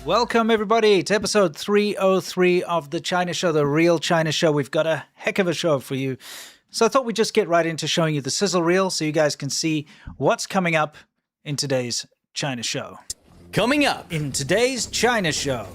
Welcome, everybody, to episode 303 of The China Show, the real China Show. We've got a heck of a show for you. So I thought we'd just get right into showing you the sizzle reel so you guys can see what's coming up in today's China Show. Coming up in today's China Show.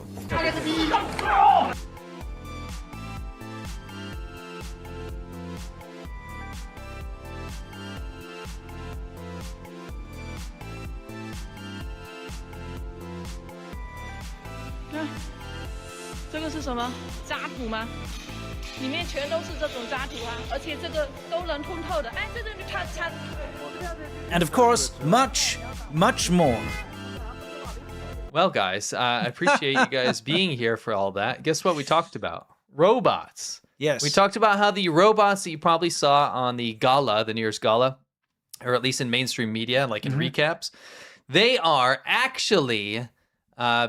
这个是什么？渣土吗？里面全都是这种渣土啊，而且这个都能通透的。哎，这个它。And of course, much, much more. Well, guys, I appreciate you guys being here for all that. Guess what we talked about? Robots. Yes. We talked about how the robots that you probably saw on the gala, the New Year's gala, or at least in mainstream media, like in recaps, they are actually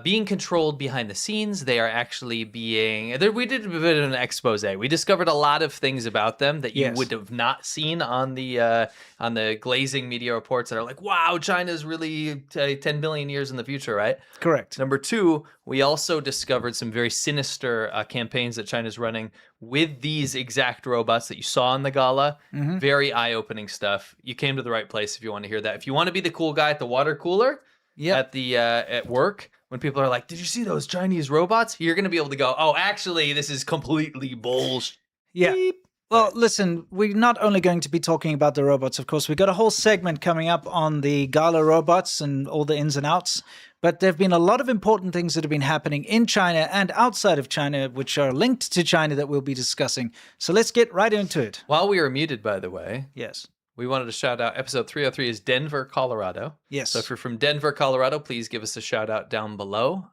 being controlled behind the scenes. They are actually being... We did a bit of an expose. We discovered a lot of things about them that you would have not seen on the glazing media reports that are like, wow, China's really 10 billion years in the future, right? Correct. Number two, we also discovered some very sinister campaigns that China's running with these exact robots that you saw in the gala. Very eye-opening stuff. You came to the right place if you want to hear that. If you want to be the cool guy at the water cooler at work, when people are like, did you see those Chinese robots? You're going to be able to go, oh, actually, this is completely bullshit. Yeah. Well, listen, we're not only going to be talking about the robots, of course. We've got a whole segment coming up on the gala robots and all the ins and outs. But there have been a lot of important things that have been happening in China and outside of China, which are linked to China that we'll be discussing. So let's get right into it. While we are muted, by the way. Yes. We wanted to shout out, episode 303 is Denver, Colorado. Yes. So if you're from Denver, Colorado, please give us a shout out down below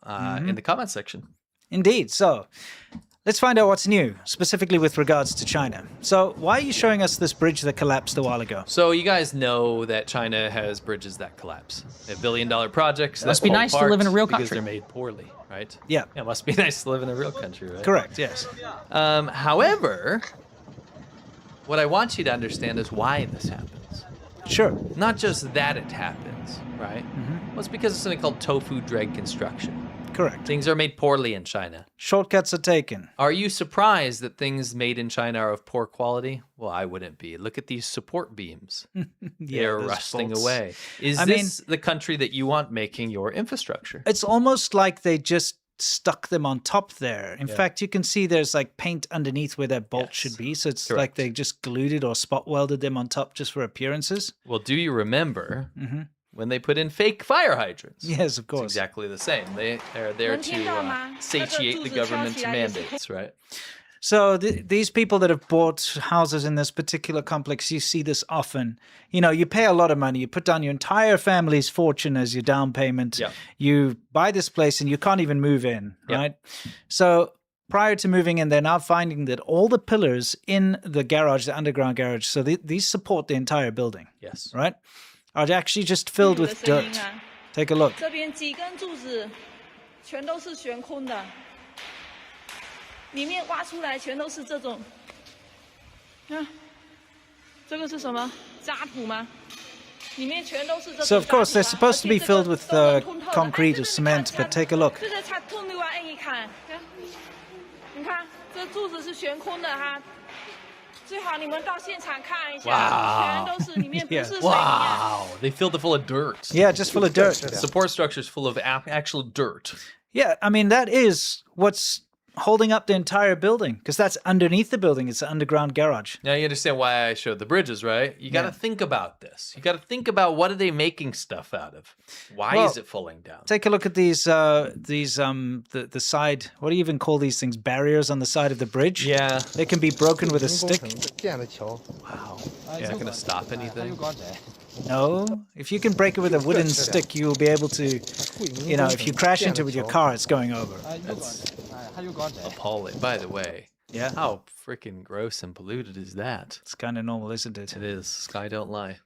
in the comment section. Indeed. So let's find out what's new, specifically with regards to China. So why are you showing us this bridge that collapsed a while ago? So you guys know that China has bridges that collapse. They have billion-dollar projects. Must be nice to live in a real country. Because they're made poorly, right? Yeah. It must be nice to live in a real country, right? Correct, yes. However, what I want you to understand is why this happens. Sure. Not just that it happens, right? Well, it's because of something called tofu dreg construction. Correct. Things are made poorly in China. Shortcuts are taken. Are you surprised that things made in China are of poor quality? Well, I wouldn't be. Look at these support beams. They're rusting faults. away. Is this the country that you want making your infrastructure? It's almost like they just stuck them on top there. In fact, you can see there's like paint underneath where that bolt should be. So it's like they just glued it or spot welded them on top just for appearances. Well, do you remember when they put in fake fire hydrants? Yes, of course. It's exactly the same. They are there to satiate the government's mandates, right? So these people that have bought houses in this particular complex, you see this often. You know, you pay a lot of money. You put down your entire family's fortune as your down payment. Yeah. You buy this place and you can't even move in, right? So prior to moving in, they're now finding that all the pillars in the garage, the underground garage, so these support the entire building. Yes. Right? Are actually just filled with dirt. Take a look. 这边几根柱子全都是悬空的。里面挖出来全都是这种，看，这个是什么？渣土吗？里面全都是这种。So of course they're supposed to be filled with concrete or cement, but take a look. 这个它通的话，你看，你看这柱子是悬空的哈。最好你们到现场看一下，全都是里面不是水泥。Wow, they filled it full of dirt. Yeah, just full of dirt. Support structures full of actual dirt. Yeah, I mean, that is what's holding up the entire building, because that's underneath the building. It's an underground garage. Now you understand why I showed the bridges, right? You got to think about this. You got to think about, what are they making stuff out of? Why is it falling down? Take a look at these the side, what do you even call these things? Barriers on the side of the bridge? Yeah. They can be broken with a stick. Wow. You're not going to stop anything? No. If you can break it with a wooden stick, you'll be able to, you know, if you crash into it with your car, it's going over. That's appalling. By the way, how freaking gross and polluted is that? It's kind of normal, isn't it? It is. Sky don't lie.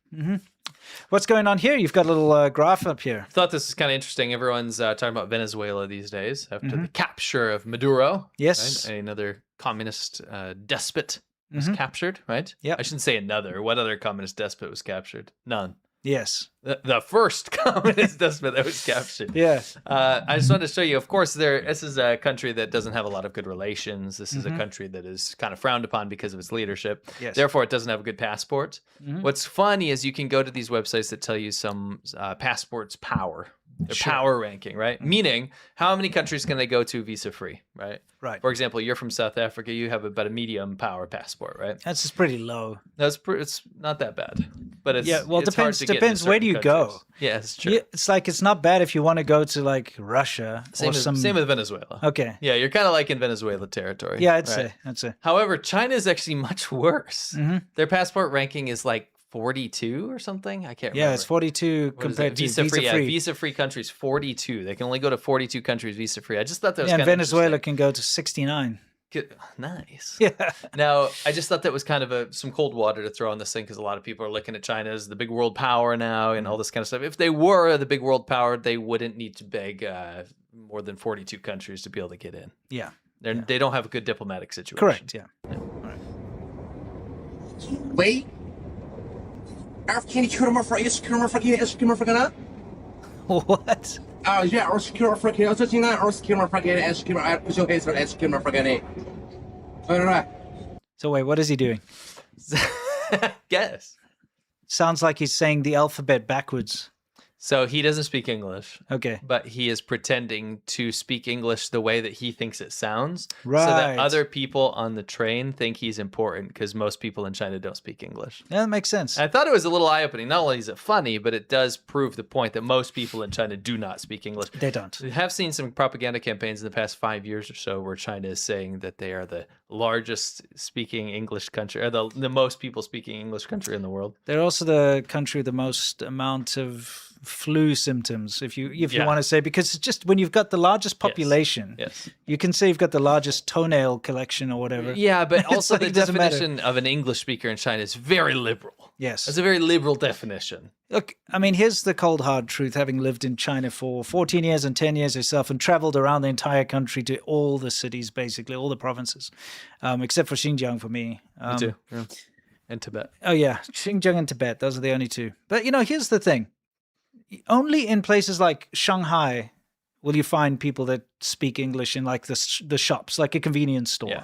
What's going on here? You've got a little graph up here. I thought this is kind of interesting. Everyone's talking about Venezuela these days after the capture of Maduro. Yes. Right? Another communist despot was captured, right? Yeah. I shouldn't say another. What other communist despot was captured? None. Yes. The first communist despot that was captured. Yeah. I just wanted to show you, of course, this is a country that doesn't have a lot of good relations. This is a country that is kind of frowned upon because of its leadership. Yes. Therefore, it doesn't have a good passport. What's funny is you can go to these websites that tell you some passports power. Their power ranking, right? Meaning, how many countries can they go to visa-free, right? Right. For example, you're from South Africa. You have about a medium power passport, right? That's just pretty low. It's not that bad, but it's Yeah, well, it's hard depends to get into where do you certain go? countries. Yeah, it's true. Yeah, it's like it's not bad if you want to go to like Russia Same with Venezuela. Okay. Yeah, you're kind of like in Venezuela territory. Yeah, I'd right? say. I'd say. However, China is actually much worse. Their passport ranking is like 42 or something. I can't remember. Yeah, it's 42 What is compared it? to visa-free. visa-free. Yeah, visa-free countries 42. They can only go to 42 countries visa-free. I just thought that was Yeah, kind and of Venezuela can go to 69. Nice. Yeah. Now, I just thought that was kind of some cold water to throw on this thing because a lot of people are looking at China as the big world power now and all this kind of stuff. If they were the big world power, they wouldn't need to beg more than 42 countries to be able to get in. Yeah. They don't have a good diplomatic situation. Correct, yeah. Wait. Can you for is for What? yeah, or secure for kill to China or secure for get as secure I push okay so as secure for get it. So wait, what is he doing? Guess. Sounds like he's saying the alphabet backwards. So he doesn't speak English. Okay. But he is pretending to speak English the way that he thinks it sounds. So Right. that other people on the train think he's important because most people in China don't speak English. Yeah, that makes sense. I thought it was a little eye-opening. Not only is it funny, but it does prove the point that most people in China do not speak English. They don't. We have seen some propaganda campaigns in the past 5 years or so where China is saying that they are the largest speaking English country, or the most people speaking English country in the world. They're also the country with the most amount of flu symptoms, if you Yeah. want to say, because it's just when you've got the largest population, Yes. you can say you've got the largest toenail collection or whatever. Yeah, but It's also like the it doesn't matter. definition of an English speaker in China is very liberal. Yes. It's a very liberal definition. Look, I mean, here's the cold hard truth, having lived in China for 14 years and 10 years yourself and traveled around the entire country to all the cities, basically, all the provinces, except for Xinjiang for me. Me too. Yeah. And Tibet. Oh, yeah. Xinjiang and Tibet. Those are the only two. But, here's the thing. Only in places like Shanghai will you find people that speak English in like the shops, like a convenience store. Yeah.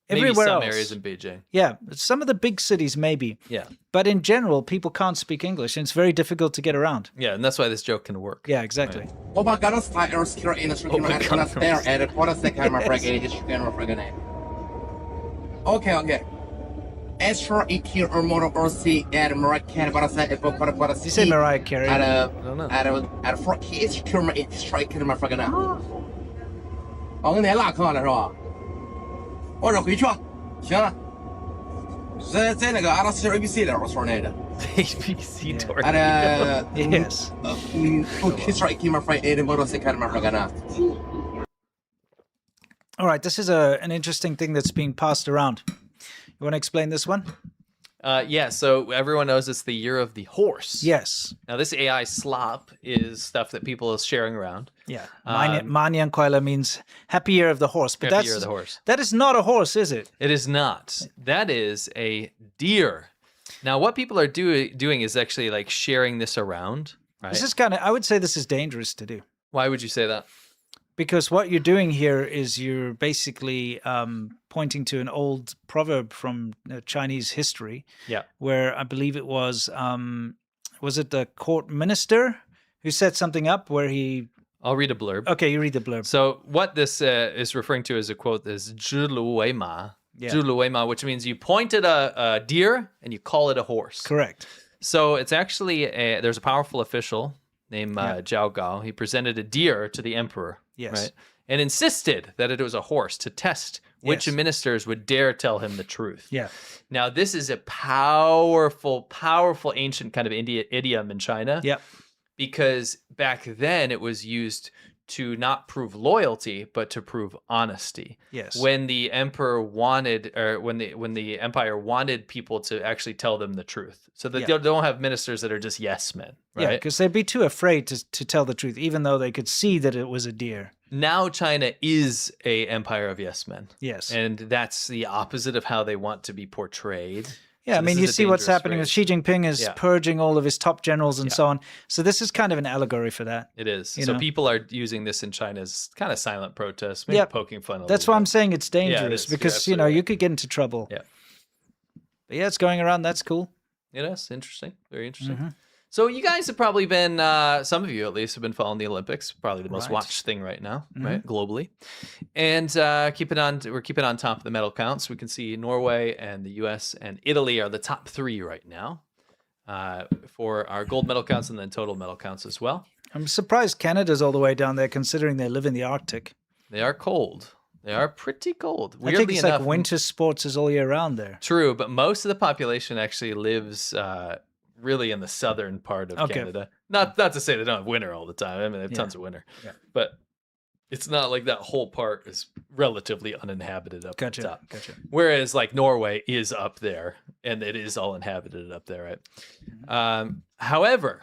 Everywhere Maybe some else. areas in Beijing. Yeah. Some of the big cities, maybe. Yeah. But in general, people can't speak English and it's very difficult to get around. Yeah, and that's why this joke can work. Yeah, exactly. Oba gonna start or secure in a secure and gonna stare at it for a second my fragate is secure for get Okay. Extra EQ or motor or C at Moroccan but I said it for Did you say Mariah Carey? don't know. at for key is secure my strike in my fragate. 我跟你拉客了是吧？我这回去，行了。在那个阿拉斯 ABC 里我说那个， ABC tornado. Yes. strike in my fragate and motor second my fragate. All right. This is an interesting thing that's being passed around. You want to explain this one? Yeah, so everyone knows it's the year of the horse. Yes. Now, this AI slop is stuff that people are sharing around. Yeah. Manyan Kuala means happy year of the horse. But Happy year of the horse. That is not a horse, is it? It is not. That is a deer. Now, what people are doing is actually like sharing this around, right? This is I would say this is dangerous to do. Why would you say that? Because what you're doing here is you're basically pointing to an old proverb from Chinese history. Yeah. Where I believe it was it the court minister who set something up where he... I'll read a blurb. Okay, you read the blurb. So what this is referring to as a quote is 知卢为马. 知卢为马, which means you point at a deer and you call it a horse. Correct. So it's actually, there's a powerful official named Zhao Gao. He presented a deer to the emperor. Yes. Right? And insisted that it was a horse to test which ministers would dare tell him the truth. Yeah. Now, this is a powerful, powerful ancient kind of idiom in China. Yeah. Because back then it was used to not prove loyalty, but to prove honesty. Yes. When the emperor wanted, or when the empire wanted people to actually tell them the truth, so that they don't have ministers that are just yes men, right? Yeah, because they'd be too afraid to tell the truth, even though they could see that it was a deer. Now China is a empire of yes men. Yes. And that's the opposite of how they want to be portrayed. Yeah, So I mean, this you is a see what's dangerous happening with race. Xi Jinping is Yeah. purging all of his top generals and so on. So this is kind of an allegory for that. It is. You So know? people are using this in China as kind of silent protest, maybe Yep. poking fun a That's little why I'm bit. saying it's dangerous is. You're because, you know, absolutely you right. could get into trouble. Yeah. But yeah, it's going around. That's cool. It is interesting. Very interesting. Mm-hmm. So you guys have probably been, some of you at least, have been following the Olympics. Probably the most Right. watched thing right now, Mm-hmm. right, globally. And we're keeping on top of the medal counts. We can see Norway and the U.S. and Italy are the top 3 right now for our gold medal counts and then total medal counts as well. I'm surprised Canada's all the way down there considering they live in the Arctic. They are cold. They are pretty cold. I think Weirdly it's enough, like winter sports is all year round there. True, but most of the population actually lives really in the southern part of Okay. Canada. Not to say they don't have winter all the time. I mean, they have tons of winter. Yeah. But it's not like that whole part is relatively uninhabited up at the top. Gotcha. Whereas like Norway is up there and it is all inhabited up there, right? Mm-hmm. However,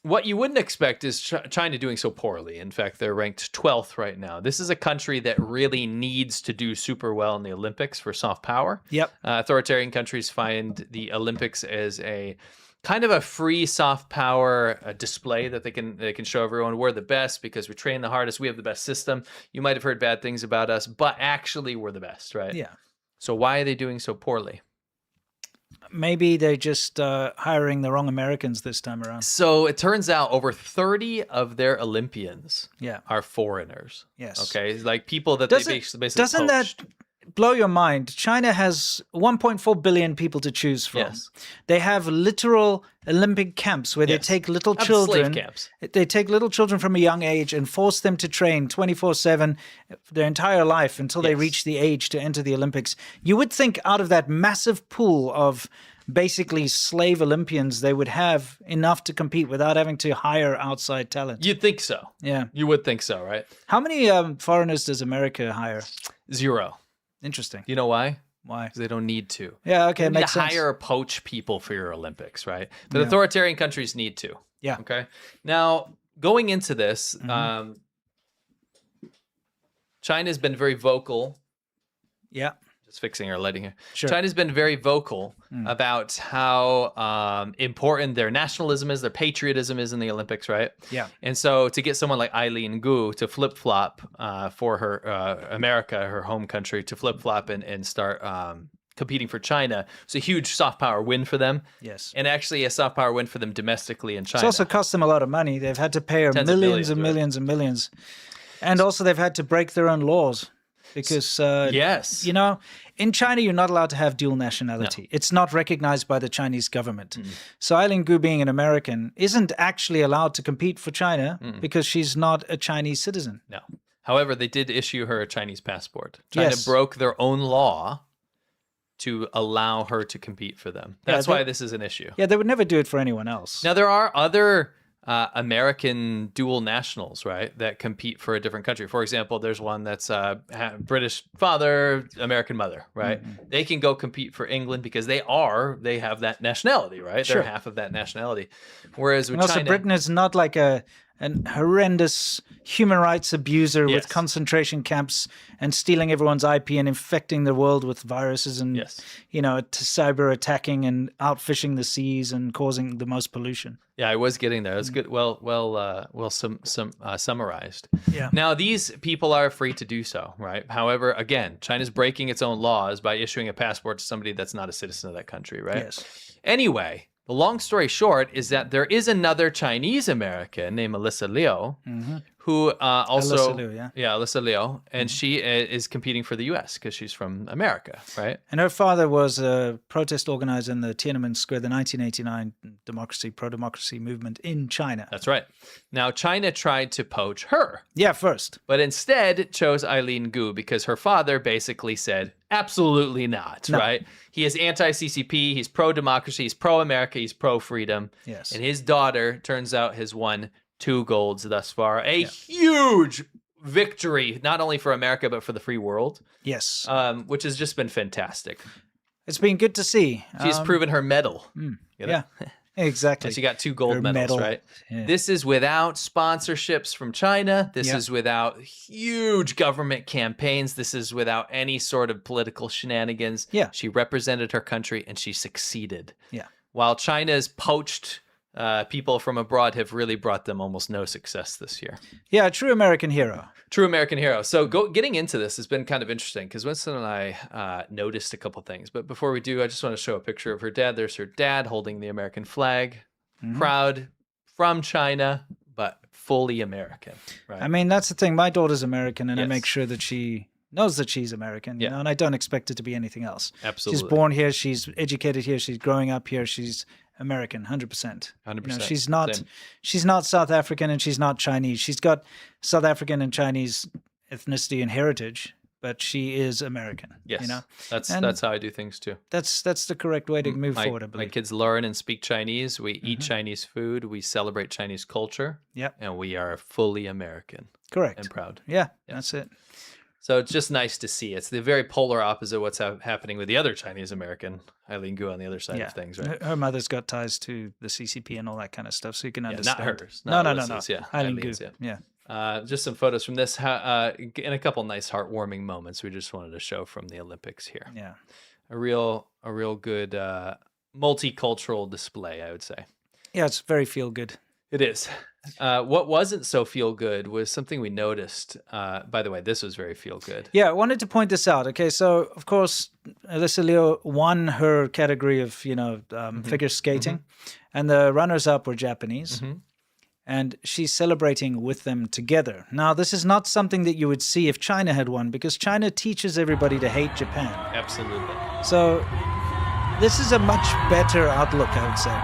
what you wouldn't expect is China doing so poorly. In fact, they're ranked 12th right now. This is a country that really needs to do super well in the Olympics for soft power. Yep. Authoritarian countries find the Olympics as a kind of a free soft power display that they can show everyone we're the best because we train the hardest. We have the best system. You might have heard bad things about us, but actually we're the best, right? Yeah. So why are they doing so poorly? Maybe they're just hiring the wrong Americans this time around. So it turns out over 30 of their Olympians Yeah. are foreigners. Yes. Okay, like people that Doesn't- they basically Doesn't poached. that blow your mind? China has 1.4 billion people to choose from. Yes. They have literal Olympic camps where they Yes. take little Slave children. camps. They take little children from a young age and force them to train 24/7 their entire life until they Yes. reach the age to enter the Olympics. You would think out of that massive pool of basically slave Olympians, they would have enough to compete without having to hire outside talent. You'd think so. Yeah. You would think so, right? How many foreigners does America hire? 0. Interesting. You know why? Why? Because they don't need to. Yeah, okay, You it need makes to sense. hire or poach people for your Olympics, right? But authoritarian countries need to. Yeah. Okay. Now, going into this, China's been very vocal. Yeah. Just fixing our lighting here. Sure. China's been very vocal about how important their nationalism is, their patriotism is in the Olympics, right? Yeah. And so to get someone like Eileen Gu to flip-flop for her America, her home country, to flip-flop and start competing for China, it's a huge soft power win for them. Yes. And actually a soft power win for them domestically in China. It's also cost them a lot of money. They've had to pay her Tens of millions and billions, right? millions and millions. And also they've had to break their own laws because, Yes. you know, in China, you're not allowed to have dual nationality. It's not recognized by the Chinese government. So Eileen Gu, being an American, isn't actually allowed to compete for China because she's not a Chinese citizen. No. However, they did issue her a Chinese passport. China Yes. broke their own law to allow her to compete for them. That's why this is an issue. Yeah, they would never do it for anyone else. Now, there are other American dual nationals, right, that compete for a different country. For example, there's one that's British father, American mother, right? They can go compete for England because they have that nationality, right? Sure. They're half of that nationality. Whereas with And also, China, Britain is not like an horrendous human rights abuser Yes. with concentration camps and stealing everyone's IP and infecting the world with viruses and, Yes. you know, cyber attacking and outfishing the seas and causing the most pollution. yeah, I was getting there. That's good. Well, summarized. Yeah. Now, these people are free to do so, right? However, again, China's breaking its own laws by issuing a passport to somebody that's not a citizen of that country, right? Yes. Anyway, the long story short is that there is another Chinese American named Alyssa Liu who also Alyssa Liu, yeah. Alyssa Liu, and she is competing for the U.S. because she's from America, right? And her father was a protest organizer in the Tiananmen Square, the 1989 pro-democracy movement in China. That's right. Now, China tried to poach her, Yeah, first. but instead chose Eileen Gu because her father basically said, absolutely not, right? He is anti-CCP, he's pro-democracy, he's pro-America, he's pro-freedom. Yes. And his daughter, turns out, has won 2 golds thus far. A huge victory, not only for America, but for the free world, Yes. which has just been fantastic. It's been good to see. She's proven her mettle. You know? Yeah. Exactly. And she got 2 gold Her medals, medal. right? Yeah. This is without sponsorships from China. This Yeah. is without huge government campaigns. This is without any sort of political shenanigans. Yeah. She represented her country and she succeeded. Yeah. While China's poached people from abroad have really brought them almost no success this year. Yeah, a true American hero. True American hero. So getting into this has been kind of interesting because Winston and I noticed a couple things. But before we do, I just want to show a picture of her dad. There's her dad holding the American flag, proud, from China, but fully American. Right? I mean, that's the thing. My daughter's American, and I Yes. make sure that she knows that she's American, you Yeah. know, and I don't expect her to be anything else. Absolutely. She's born here. She's educated here. She's growing up here. She's American, 100%. 100%. She's Same. not South African, and she's not Chinese. She's got South African and Chinese ethnicity and heritage, but she is American. Yes. You know, That's And- how I do things too. that's the correct way to move forward, I My believe. kids learn and speak Chinese. We eat Chinese food. We celebrate Chinese culture. Yep. And we are fully American Correct. and proud. Yeah, that's it. So it's just nice to see. It's the very polar opposite of what's happening with the other Chinese American, Eileen Gu, on the other side Yeah. of things, right? Her mother's got ties to the CCP and all that kind of stuff, so you can Yeah, understand. not hers. No. Not Alyssa's, yeah. Eileen Gu. Eileen's, yeah. Yeah. Just some photos from this, and a couple nice heartwarming moments we just wanted to show from the Olympics here. Yeah. A real good multicultural display, I would say. Yeah, it's very feel good. It is. What wasn't so feel good was something we noticed. By the way, this was very feel good. Yeah, I wanted to point this out. Okay, so of course, Alyssa Leo won her category of figure skating, and the runners-up were Japanese, and she's celebrating with them together. Now, this is not something that you would see if China had won, because China teaches everybody to hate Japan. Absolutely. So this is a much better outlook, I would say.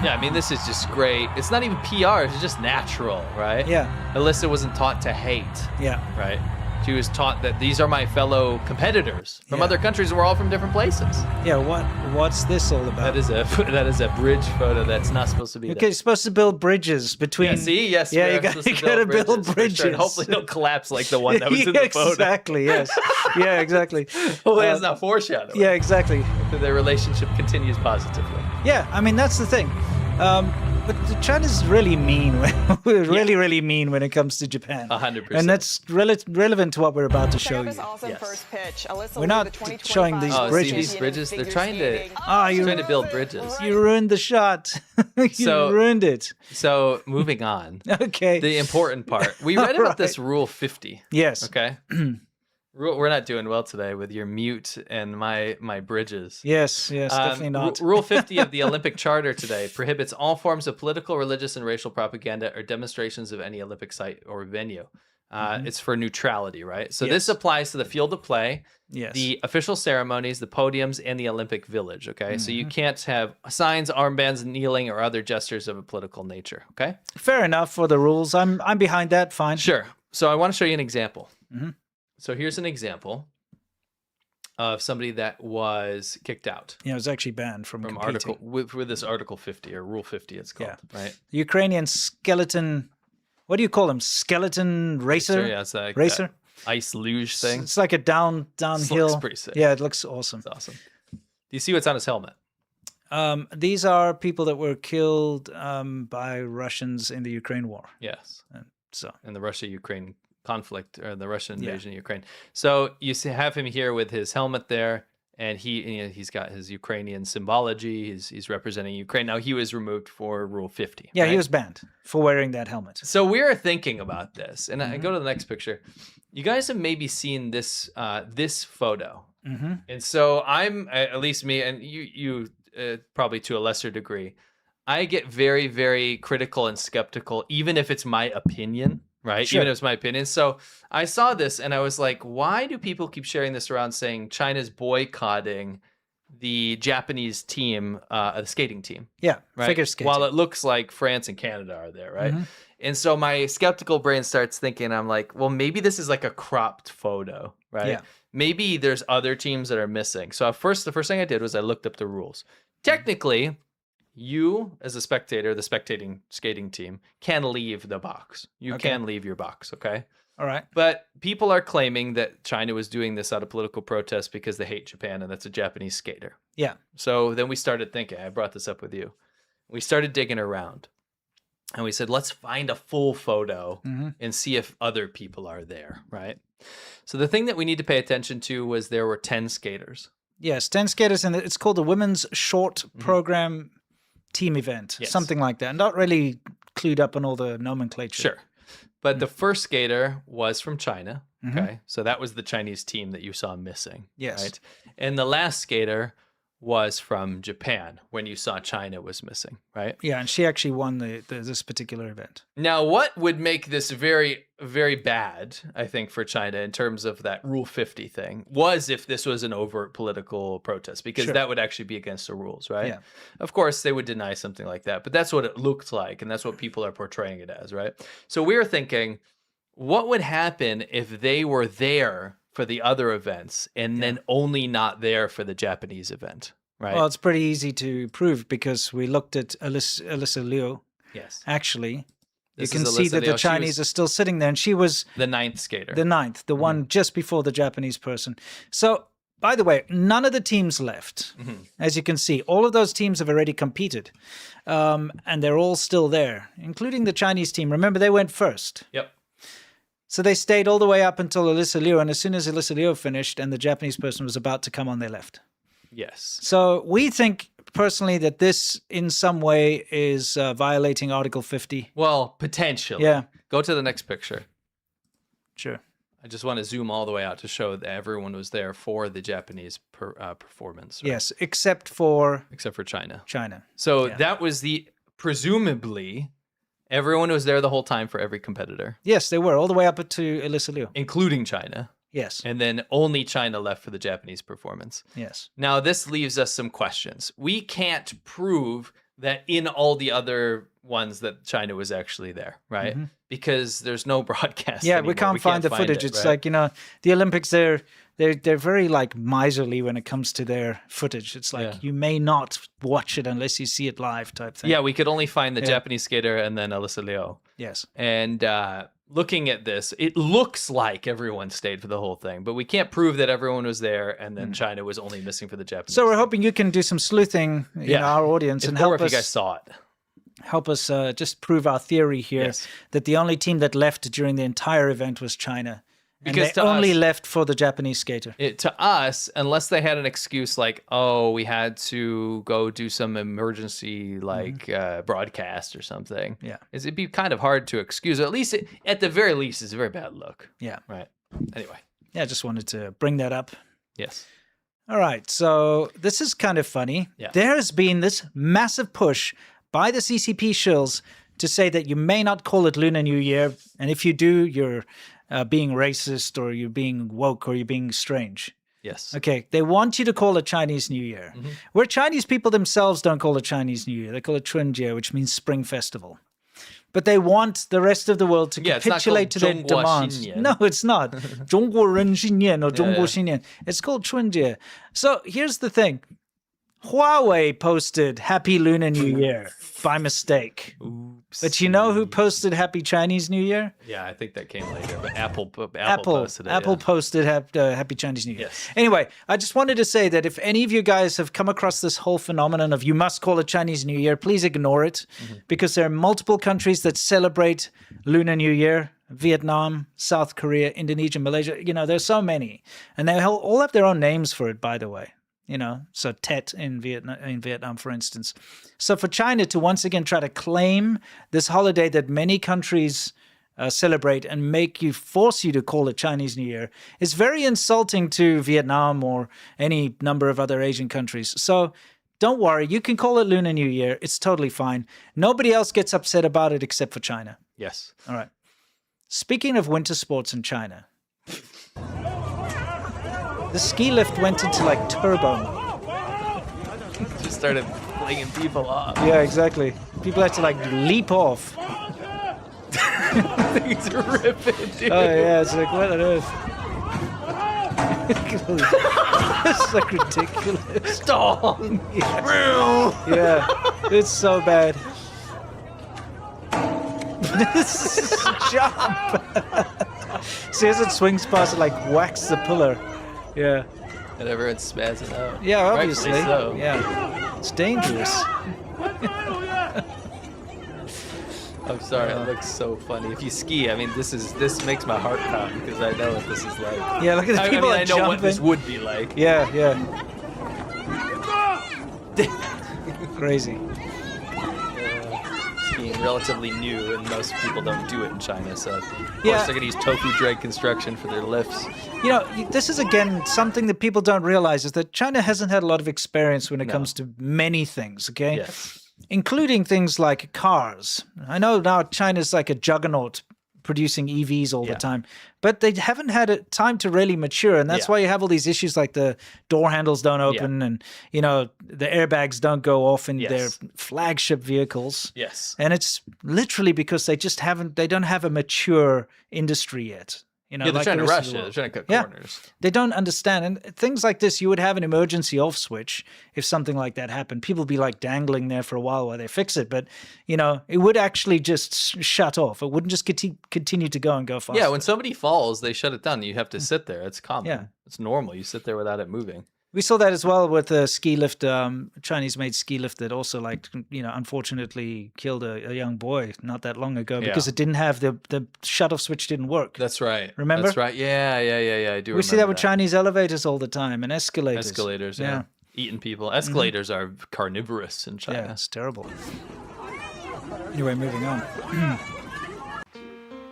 Yeah, I mean, this is just great. It's not even PR. It's just natural, right? Yeah. Alyssa wasn't taught to hate, Yeah. right? She was taught that these are my fellow competitors from Yeah. other countries. We're all from different places. Yeah, what's this all about? That is a bridge photo that's not supposed to be Okay, there. you're supposed to build bridges between. Yeah, see? Yes, Yeah, we you are got supposed to to build for sure. bridges. And hopefully they'll collapse like the one that was in the photo. Exactly. Yes. Yeah. Exactly. Hopefully it's not foreshadowing. Yeah. Exactly. Their relationship continues positively. Yeah. I mean, that's the thing. But China's really mean. Really mean when it comes to Japan. 100%. And that's relevant to what we're about to show Check out you. this awesome Yes. first pitch. Alyssa We're Lee, not the 2025 showing these Oh, bridges. see these bridges? They're Figure trying to skating. trying to build bridges. You ruined the shot. You So- ruined it. So moving on. Okay. The important part. We read about this Right. Rule 50. Yes. Okay. We're not doing well today with your mute and my bridges. Yes. Definitely not. Rule 50 of the Olympic Charter today prohibits all forms of political, religious, and racial propaganda or demonstrations of any Olympic site or venue. It's for neutrality, right? So this Yes. applies to the field of play, Yes. the official ceremonies, the podiums, and the Olympic Village, okay? So you can't have signs, armbands, kneeling, or other gestures of a political nature, okay? Fair enough for the rules. I'm behind that. Fine. Sure. So I want to show you an example. So here's an example of somebody that was kicked out Yeah, it was actually banned from competing. article with this Article 50 or Rule 50 it's called, right? Ukrainian skeleton. What do you call him? Skeleton racer. So yeah, it's like that Racer? ice luge thing. It's like a downhill. pretty sick. Yeah, it looks awesome. It's awesome. Do you see what's on his helmet? These are people that were killed by Russians in the Ukraine war. Yes. So In the Russia-Ukraine conflict or the Russian invasion of Ukraine. So you have him here with his helmet there, and he's got his Ukrainian symbology. He's representing Ukraine. Now he was removed for Rule 50. yeah, right? he was banned for wearing that helmet. So we're thinking about this, and I go to the next picture. You guys have maybe seen this this photo, and so I'm at least me, and you probably to a lesser degree. I get very, very critical and skeptical, even if it's my opinion, right? Sure. Even if it's my opinion. So I saw this, and I was like, why do people keep sharing this around, saying China's boycotting the Japanese team, the skating team? Yeah, Right. figure skating. While it looks like France and Canada are there, right? And so my skeptical brain starts thinking, I'm like, well, maybe this is like a cropped photo, right? Yeah. Maybe there's other teams that are missing. So the first thing I did was I looked up the rules. Technically, you as a spectator, the spectating skating team, can leave the box. You Okay. can leave your box, okay? All right. But people are claiming that China was doing this out of political protest because they hate Japan and that's a Japanese skater. Yeah. So then we started thinking, I brought this up with you. We started digging around. And we said, let's find a full photo and see if other people are there, right? So the thing that we need to pay attention to was there were 10 skaters. Yes, 10 skaters, and it's called the Women's Short Program Team Event, Yes. something like that. Not really clued up on all the nomenclature. Sure. But the first skater was from China. Okay. So that was the Chinese team that you saw missing. Yes. Right? And the last skater was from Japan when you saw China was missing, right? Yeah, and she actually won this particular event. Now, what would make this very, very bad, I think, for China in terms of that Rule 50 thing was if this was an overt political protest, because that would actually be against the rules, right? Yeah. Of course, they would deny something like that, but that's what it looked like, and that's what people are portraying it as, right? So we were thinking, what would happen if they were there for the other events and then only not there for the Japanese event, right? Well, it's pretty easy to prove because we looked at Alyssa Liu. Yes. Actually, This you can is see Alyssa that Liu. the She Chinese was are still sitting there, and she was the 9th skater. the 9th, the one just before the Japanese person. So, by the way, none of the teams left. As you can see, all of those teams have already competed, and they're all still there, including the Chinese team. Remember, they went first. Yep. So they stayed all the way up until Alyssa Liu, and as soon as Alyssa Liu finished and the Japanese person was about to come on, they left. Yes. So we think personally that this in some way is violating Article 50. Well, potentially. Yeah. Go to the next picture. Sure. I just want to zoom all the way out to show that everyone was there for the Japanese performance. Right? Yes, except for Except for China. China. So that was presumably, everyone was there the whole time for every competitor, Yes, they were all the way up to Alyssa Liu. including China. Yes. And then only China left for the Japanese performance. Yes. Now, this leaves us some questions. We can't prove that in all the other ones that China was actually there, right? Because there's no broadcast. Yeah, anymore. we can't find the footage. It's like, the Olympics, they're very like miserly when it comes to their footage. It's like you may not watch it unless you see it live type thing. Yeah, we could only find the Japanese skater and then Alyssa Liu. Yes. And looking at this, it looks like everyone stayed for the whole thing, but we can't prove that everyone was there and then China was only missing for the Japanese. So we're hoping you can do some sleuthing in our audience and help if you guys saw it. Help us just prove our theory here that the only team that left during the entire event was China. Because and they only left for the Japanese skater. To us, unless they had an excuse like, oh, we had to go do some emergency broadcast or something. Yeah. It'd be kind of hard to excuse. At least, at the very least, it's a very bad look. Yeah. Right. Anyway. Yeah, I just wanted to bring that up. Yes. All right. So this is kind of funny. Yeah. There has been this massive push by the CCP shills to say that you may not call it Lunar New Year. And if you do, you're being racist or you're being woke or you're being strange. Yes. Okay, they want you to call it Chinese New Year. Where Chinese people themselves don't call it Chinese New Year. They call it Chunjie, which means Spring Festival. But they want the rest of the world to capitulate to their demands. No, it's not. 中国人新年 or 中国新年. It's called Chunjie. So here's the thing. Huawei posted Happy Lunar New Year by mistake. Oops. But you know who posted Happy Chinese New Year? Yeah, I think that came later. But Apple posted it. Apple posted Happy Chinese New Year. Yes. Anyway, I just wanted to say that if any of you guys have come across this whole phenomenon of you must call it Chinese New Year, please ignore it because there are multiple countries that celebrate Lunar New Year. Vietnam, South Korea, Indonesia, Malaysia. There's so many. And they all have their own names for it, by the way. So Tet in Vietnam, for instance. So for China to once again try to claim this holiday that many countries celebrate and force you to call it Chinese New Year is very insulting to Vietnam or any number of other Asian countries. So don't worry, you can call it Lunar New Year. It's totally fine. Nobody else gets upset about it except for China. Yes. All right. Speaking of winter sports in China. The ski lift went into turbo mode. Just started flinging people off. Yeah, exactly. People had to leap off. Things are ripping, dude. Oh yeah, it's like what on earth? It's ridiculous. Stop. Yeah, it's so bad. This is a jump. See, as it swings past, it whacks the pillar. Yeah. And everyone's spazzing out. Yeah, obviously. Rightfully so. Yeah. It's dangerous. I'm sorry, it looks so funny. If you ski, I mean, this makes my heart pound because I know what this is like. Yeah, look at the people I know what this jumping. would be like. Yeah, Crazy. Skiing relatively new, and most people don't do it in China. So, of course, Yeah. they're gonna use tofu drag construction for their lifts. You know, this is again something that people don't realize is that China hasn't had a lot of experience when it comes to many things, okay? Yes. Including things like cars. I know now China's like a juggernaut producing EVs all the time, but they haven't had a time to really mature, and that's why you have all these issues like the door handles don't open and, you know, the airbags don't go off in their flagship vehicles. Yes. And it's literally because they don't have a mature industry yet. You know, Yeah, they're like trying the to rest rush of the it. They're world. trying to cut Yeah. corners. They don't understand. And things like this, you would have an emergency off switch if something like that happened. People would be like dangling there for a while they fix it. But, you know, it would actually just shut off. It wouldn't just continue to go and go faster. Yeah, when somebody falls, they shut it down. You have to sit there. It's common. Yeah. It's normal. You sit there without it moving. We saw that as well with a ski lift, Chinese-made ski lift that also, like, you know, unfortunately killed a young boy not that long ago because it didn't have the shut-off switch didn't work. That's right. Remember? That's right. Yeah. I do. We see that with Chinese elevators all the time and escalators. Escalators. Yeah. Eating people. Escalators are carnivorous in China. Yeah, it's terrible. Anyway, moving on.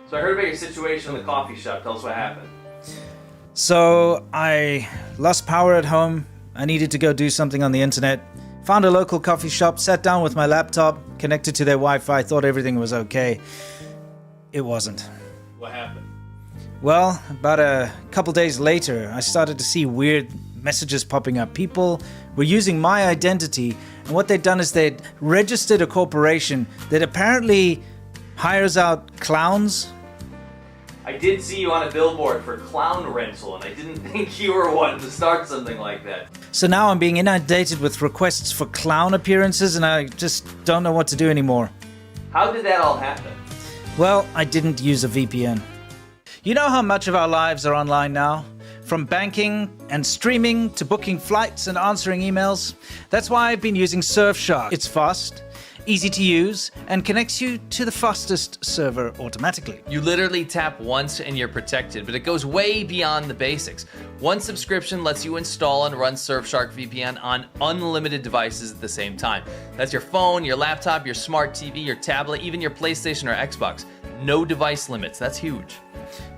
So I heard about your situation in the coffee shop. Tell us what happened. So I lost power at home. I needed to go do something on the internet. Found a local coffee shop, sat down with my laptop, connected to their Wi-Fi, thought everything was okay. It wasn't. What happened? Well, about a couple days later, I started to see weird messages popping up. People were using my identity, and what they'd done is they'd registered a corporation that apparently hires out clowns. I did see you on a billboard for clown rental, and I didn't think you were one to start something like that. So now I'm being inundated with requests for clown appearances, and I just don't know what to do anymore. How did that all happen? Well, I didn't use a VPN. You know how much of our lives are online now? From banking and streaming to booking flights and answering emails. That's why I've been using Surfshark. It's fast, easy to use, and connects you to the fastest server automatically. You literally tap once and you're protected, but it goes way beyond the basics. One subscription lets you install and run Surfshark VPN on unlimited devices at the same time. That's your phone, your laptop, your smart TV, your tablet, even your PlayStation or Xbox. No device limits. That's huge.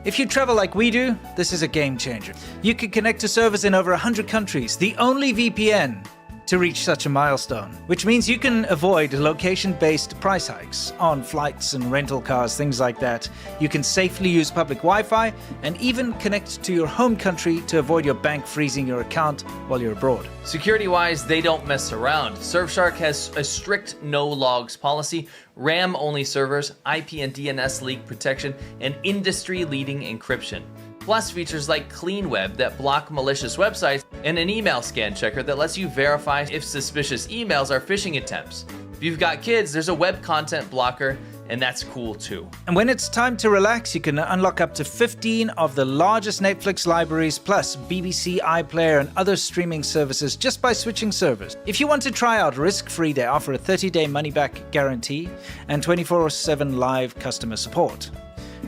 If you travel like we do, this is a game changer. You can connect to servers in over 100 countries, the only VPN to reach such a milestone, which means you can avoid location-based price hikes on flights and rental cars, things like that. You can safely use public Wi-Fi and even connect to your home country to avoid your bank freezing your account while you're abroad. Security-wise, they don't mess around. Surfshark has a strict no-logs policy, RAM-only servers, IP and DNS leak protection, and industry-leading encryption. Plus features like Clean Web that block malicious websites, and an email scan checker that lets you verify if suspicious emails are phishing attempts. If you've got kids, there's a web content blocker, and that's cool too. And when it's time to relax, you can unlock up to 15 of the largest Netflix libraries, plus BBC, iPlayer, and other streaming services just by switching servers. If you want to try out risk-free, they offer a 30-day money-back guarantee and 24/7 live customer support.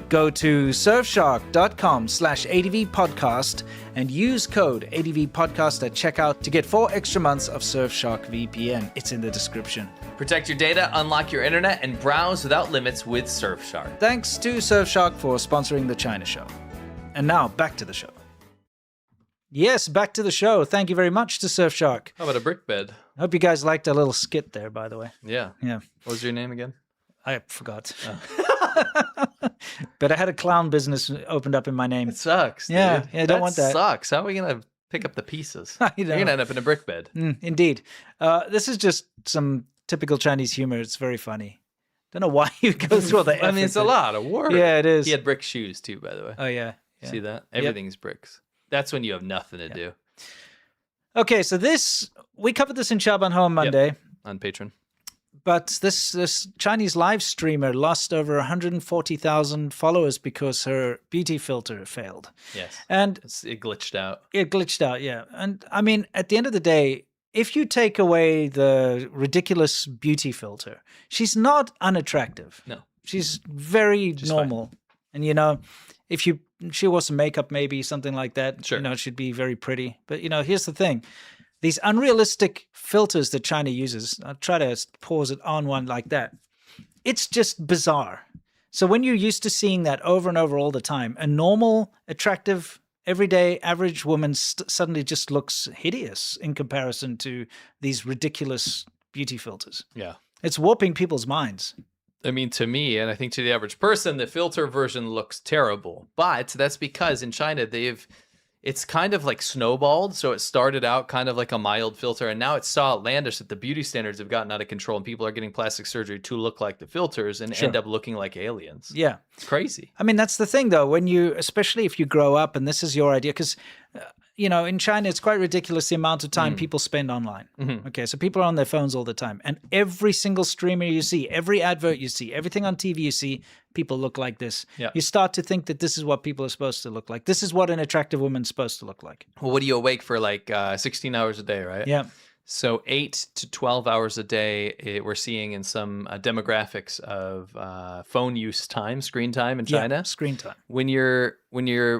Go to surfshark.com/ADVpodcast and use code ADVpodcast at checkout to get 4 extra months of Surfshark VPN. It's in the description. Protect your data, unlock your internet, and browse without limits with Surfshark. Thanks to Surfshark for sponsoring the China Show. And now, back to the show. Yes, back to the show. Thank you very much to Surfshark. How about a brick bed? I hope you guys liked a little skit there, by the way. Yeah. Yeah, What was your name again? I forgot. But I had a clown business opened up in my name. It sucks, dude. Yeah, I don't want that. Sucks. How are we going to pick up the pieces? I You're know. going to end up in a brick bed. Indeed. This is just some typical Chinese humor. It's very funny. Don't know why you go through all the effort. I mean, it's a lot of work. Yeah, it is. He had brick shoes too, by the way. Oh, yeah. See that? Everything's bricks. That's when you have nothing to do. Okay, so we covered this in Chaban Ho on Monday. On Patreon. But this Chinese live streamer lost over 140,000 followers because her beauty filter failed. Yes. And It glitched out. it glitched out, yeah. And I mean, at the end of the day, if you take away the ridiculous beauty filter, she's not unattractive. No. She's very normal. And, you know, if she wore some makeup, maybe something like that, Sure. you know, she'd be very pretty. But, you know, here's the thing. These unrealistic filters that China uses, I'll try to pause it on one like that. It's just bizarre. So when you're used to seeing that over and over all the time, a normal, attractive, everyday, average woman suddenly just looks hideous in comparison to these ridiculous beauty filters. Yeah. It's warping people's minds. I mean, to me, and I think to the average person, the filter version looks terrible. But that's because in China, it's kind of like snowballed. So it started out kind of like a mild filter, and now it's so outlandish that the beauty standards have gotten out of control, and people are getting plastic surgery to look like the filters and end up looking like aliens. Yeah. It's crazy. I mean, that's the thing, though, especially if you grow up and this is your idea, because, you know, in China, it's quite ridiculous the amount of time people spend online. Okay, so people are on their phones all the time. And every single streamer you see, every advert you see, everything on TV you see, people look like this. Yeah. You start to think that this is what people are supposed to look like. This is what an attractive woman's supposed to look like. Well, what are you awake for, like 16 hours a day, right? Yeah. So 8 to 12 hours a day, we're seeing in some demographics of phone use time, screen time in China. Yeah, screen time. When you're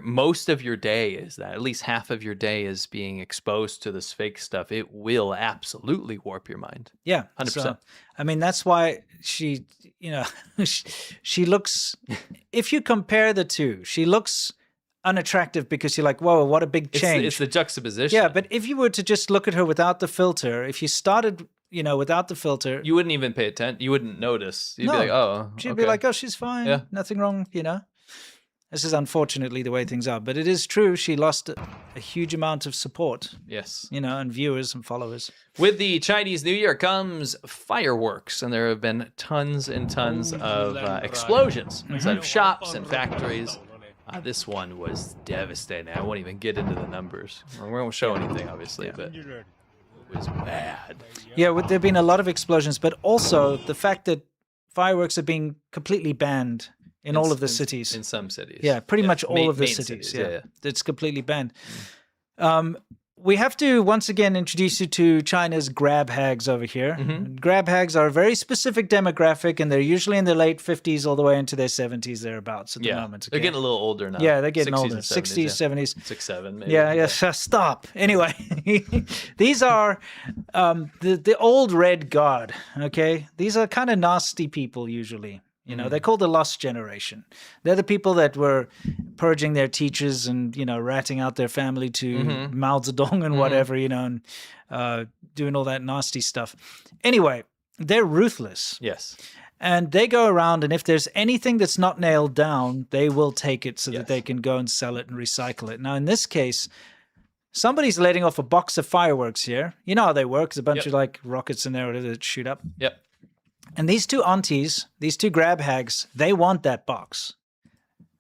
most of your day is that, at least half of your day is being exposed to this fake stuff, it will absolutely warp your mind. Yeah, 100%. So, I mean, that's why she, you know, she looks, if you compare the two, she looks unattractive because you're like, whoa, what a big change. It's the juxtaposition. Yeah, but if you were to just look at her without the filter, if you started, you know, without the filter, you wouldn't even pay attention. You wouldn't notice. You'd No. be like, oh, she'd okay. be like, oh, she's fine. Yeah. Nothing wrong, you know. This is unfortunately the way things are. But it is true. She lost a huge amount of support, Yes. you know, and viewers and followers. With the Chinese New Year comes fireworks, and there have been tons and tons of explosions inside of shops and factories. This one was devastating. I won't even get into the numbers. We won't show anything, obviously, but it was bad. Yeah, there have been a lot of explosions, but also the fact that fireworks are being completely banned in all of the cities. In some cities. Yeah, pretty much all of the main cities. Yeah, Yeah, it's completely banned. We have to once again introduce you to China's grab hags over here. Grab hags are a very specific demographic, and they're usually in their late 50s all the way into their 70s thereabouts at the moment. They're okay? getting a little older now. Yeah, they're getting 60s older. and 60s, 70s. 6, 7, maybe. Yeah, stop. Anyway, these are the old red guard, okay? These are kind of nasty people usually. You know, they're called the lost generation. They're the people that were purging their teachers and, you know, ratting out their family to Mao Zedong and whatever, you know, and doing all that nasty stuff. Anyway, they're ruthless. Yes. And they go around, and if there's anything that's not nailed down, they will take it so that they can go and sell it and recycle it. Now, in this case, somebody's letting off a box of fireworks here. You know how they work. There's a bunch of, like, rockets in there that shoot up. Yep. And these two aunties, these two grab hags, they want that box,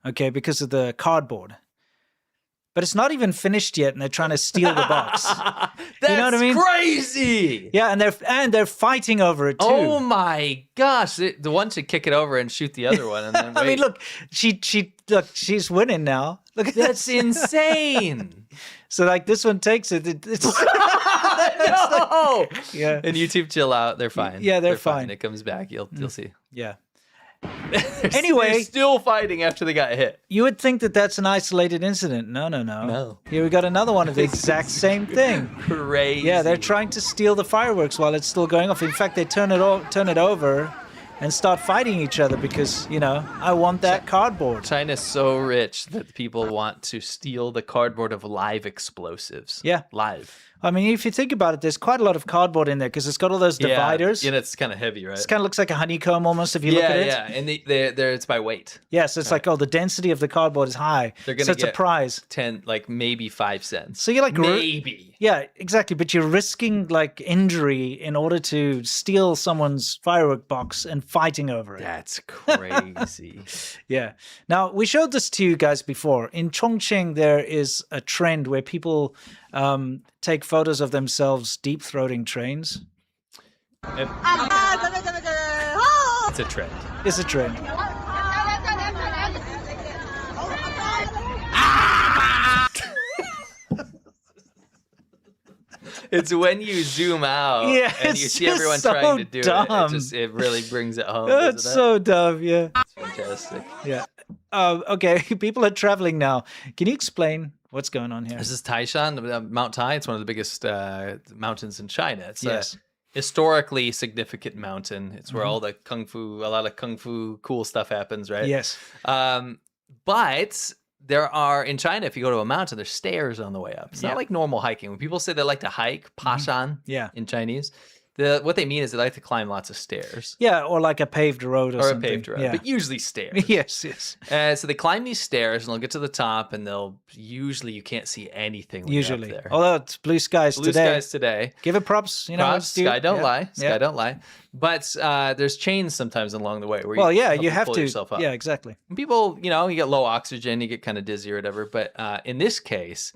okay, because of the cardboard. But it's not even finished yet, and they're trying to steal the box. That's You know what I mean? crazy. Yeah, and they're fighting over it too. Oh my gosh! The one should kick it over and shoot the other one, and then I mean, wait. look, she's winning now. Look at That's this. insane. So like this one takes it. It's No. yeah, And YouTube chill out. They're fine. Yeah, they're fine. It comes back. You'll see. yeah. They're Anyway. still fighting after they got hit. You would think that that's an isolated incident. No. No. Here we got another one of the exact same thing. Crazy. Yeah, they're trying to steal the fireworks while it's still going off. In fact, they turn it over and start fighting each other because, you know, I want that cardboard. China's so rich that people want to steal the cardboard of live explosives. Yeah. Live. I mean, if you think about it, there's quite a lot of cardboard in there because it's got all those dividers. Yeah, it's kind of heavy, right? It kind of looks like a honeycomb almost if you look at it. Yeah, and they're it's by weight. Yeah, so it's like, oh, the density of the cardboard is high. They're gonna so it's a get prize. 10, like maybe 5 cents. So you're like maybe. Yeah, exactly. But you're risking like injury in order to steal someone's firework box and fighting over it. That's crazy. Yeah. Now, we showed this to you guys before. In Chongqing, there is a trend where people take photos of themselves deep-throating trains. It's a trend. It's a trend. It's when you zoom out Yeah, and you it's see everyone just so trying to do dumb. it really brings it home. That's doesn't so dumb. Yeah. it? Fantastic. Yeah. Okay. People are traveling now. Can you explain what's going on here? This is Taishan, Mount Tai. It's one of the biggest mountains in China. It's Yes. a historically significant mountain. It's where all the a lot of kung fu cool stuff happens, right? Yes. But there are, in China, if you go to a mountain, there's stairs on the way up. It's not like normal hiking. When people say they like to hike, pashan Yeah. in Chinese, what they mean is they like to climb lots of stairs. Yeah, or like a paved road or Or something. a paved road, Yeah. but usually stairs. Yes, yes. So they climb these stairs and they'll get to the top and usually you can't see anything when Usually. you're up there. Although it's blue skies Blue today. skies today. Give it props. You know, Props, it's due. sky don't Yeah. lie. Sky Yeah. don't lie. But there's chains sometimes along the way where Well, yeah, help you have pull to. yourself up. Yeah, exactly. And people, you get low oxygen, you get kind of dizzy or whatever. But in this case,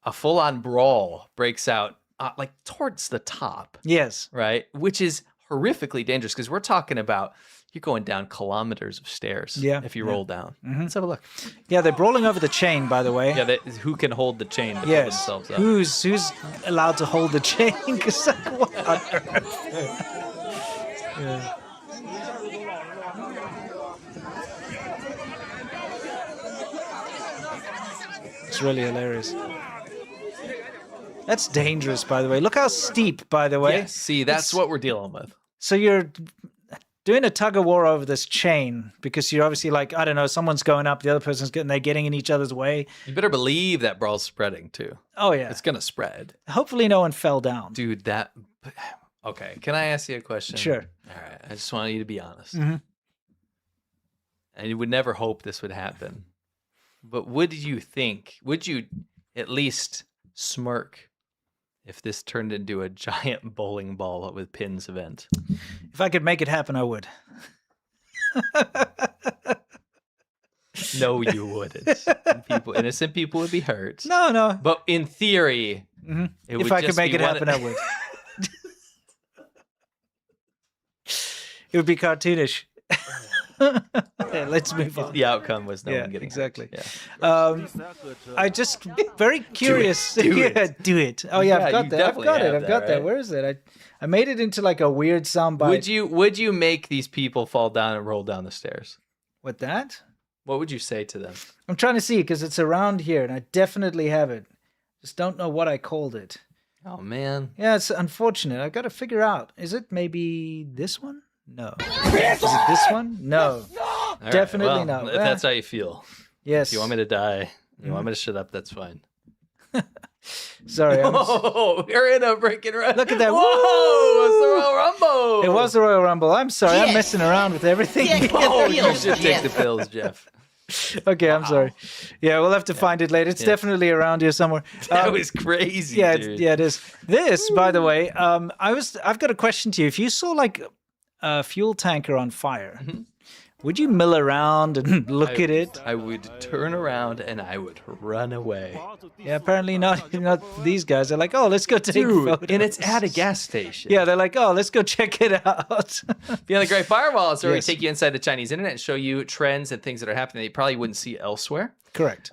a full-on brawl breaks out like towards the top, Yes. right? Which is horrifically dangerous because we're talking about you're going down kilometers of stairs if you roll down. Let's have a look. Yeah, they're brawling over the chain, by the way. Yeah, who can hold the chain to pull Yes. themselves up? Who's allowed to hold the chain? Because what on earth? Yeah. It's really hilarious. That's dangerous, by the way. Look how steep, by the way. Yes, see, that's what we're dealing with. So you're doing a tug of war over this chain because you're obviously like, I don't know, someone's going up, the other person's getting, they're getting in each other's way. You better believe that brawl's spreading too. Oh, yeah. It's gonna spread. Hopefully no one fell down. Dude, okay, can I ask you a question? Sure. All right, I just want you to be honest. Mhm. And you would never hope this would happen. But would you at least smirk if this turned into a giant bowling ball with pins event? If I could make it happen, I would. No, you wouldn't. Innocent people would be hurt. No, no. But in theory, it would If I could just make be it one- happen, I would. It would be cartoonish. Okay, let's move on. The outcome was no Yeah, one getting exactly. hurt. Yeah. I just very curious. Do it. Yeah, do it. Oh yeah, Yeah, I've got you that. I've definitely got it. have I've that, got that. right? Where is it? I made it into like a weird soundbite. Would you make these people fall down and roll down the stairs? With that? What would you say to them? I'm trying to see because it's around here, and I definitely have it. Just don't know what I called it. Oh man. Yeah, it's unfortunate. I got to figure out. Is it maybe this one? No. Is it this one? No. All right, Definitely well, not. If that's how you feel. Yes. If you want me to die, you want me to shut up, that's fine. Sorry. Oh, we're in a breaking run. Look at that. Whoa, it's the Royal Rumble. It was the Royal Rumble. I'm sorry. I'm messing around with everything. Oh, you should take the pills, Jeff. Okay, I'm sorry. Yeah, we'll have to find it later. It's definitely around here somewhere. That was crazy, Yeah, dude. yeah, it is. This, by the way, I've got a question to you. If you saw like a fuel tanker on fire, would you mill around and look at it? I would turn around and I would run away. Yeah, apparently not these guys. They're like, oh, let's go take photos. And it's at a gas station. Yeah, they're like, oh, let's go check it out. Beyond the Great Firewall is where we Yes. take you inside the Chinese internet and show you trends and things that are happening that you probably wouldn't see elsewhere. Correct.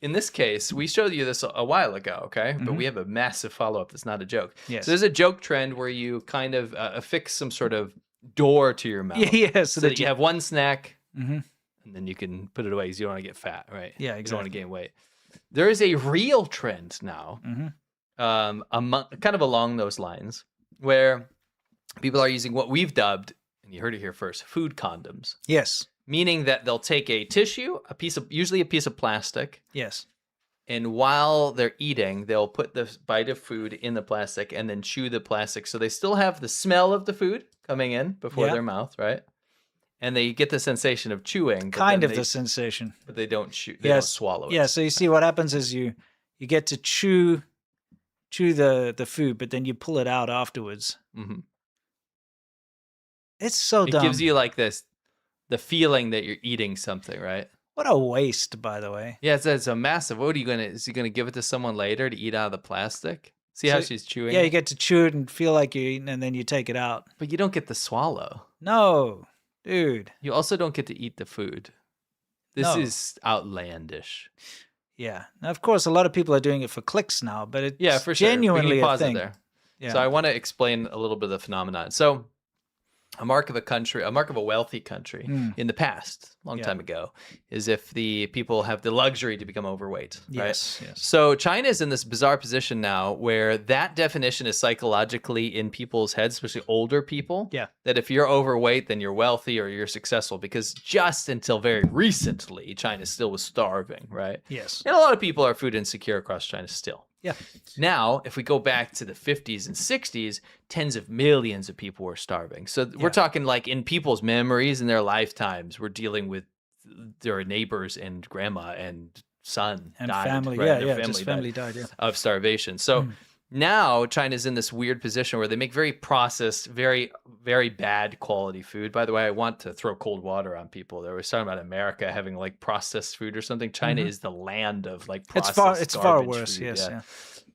In this case, we showed you this a while ago, okay? But we have a massive follow-up that's not a joke. Yes. So there's a joke trend where you kind of affix some sort of door to your mouth. Yeah, So that you have one snack, and then you can put it away because you don't want to get fat, right? Yeah, You don't want exactly. to gain weight. There is a real trend now, kind of along those lines, where people are using what we've dubbed, and you heard it here first, food condoms. Yes. Meaning that they'll take a tissue, usually a piece of plastic, Yes. and while they're eating, they'll put the bite of food in the plastic and then chew the plastic. So they still have the smell of the food coming in before Yeah. their mouth, right? And they get the sensation of chewing. Kind then of the sensation. But they don't chew. They don't swallow it. Yeah, so you see what happens is you get to chew the food, but then you pull it out afterwards. Mhm. It's so It dumb. gives you like the feeling that you're eating something, right? What a waste, by the way. Yeah, it's a massive. What are you gonna? Is he gonna give it to someone later to eat out of the plastic? See how So- she's chewing? Yeah, it? you get to chew it and feel like you're eating, and then you take it out. But you don't get to swallow. No, dude. You also don't get to eat the food. This No. is outlandish. Yeah. Now, of course, a lot of people are doing it for clicks now, but it's Yeah, for sure. genuinely We can a pause it thing. there. Yeah. So I want to explain a little bit of the phenomenon. So a mark of a wealthy country in the past, long time ago, is if the people have the luxury to become overweight, right? Yes, yes. So China is in this bizarre position now where that definition is psychologically in people's heads, especially older people. Yeah. That if you're overweight, then you're wealthy or you're successful, because just until very recently, China still was starving, right? Yes. And a lot of people are food insecure across China still. Yeah. Now, if we go back to the 50s and 60s, tens of millions of people were starving. So we're talking like in people's memories in their lifetimes, we're dealing with their neighbors and grandma and son And died, family. right? Yeah, Their yeah. Just family died. Yeah. of starvation. So now China's in this weird position where they make very processed, very, very bad quality food. By the way, I want to throw cold water on people. They were talking about America having like processed food or something. China is the land of like processed It's far garbage worse. food, Yes. yeah. Yeah.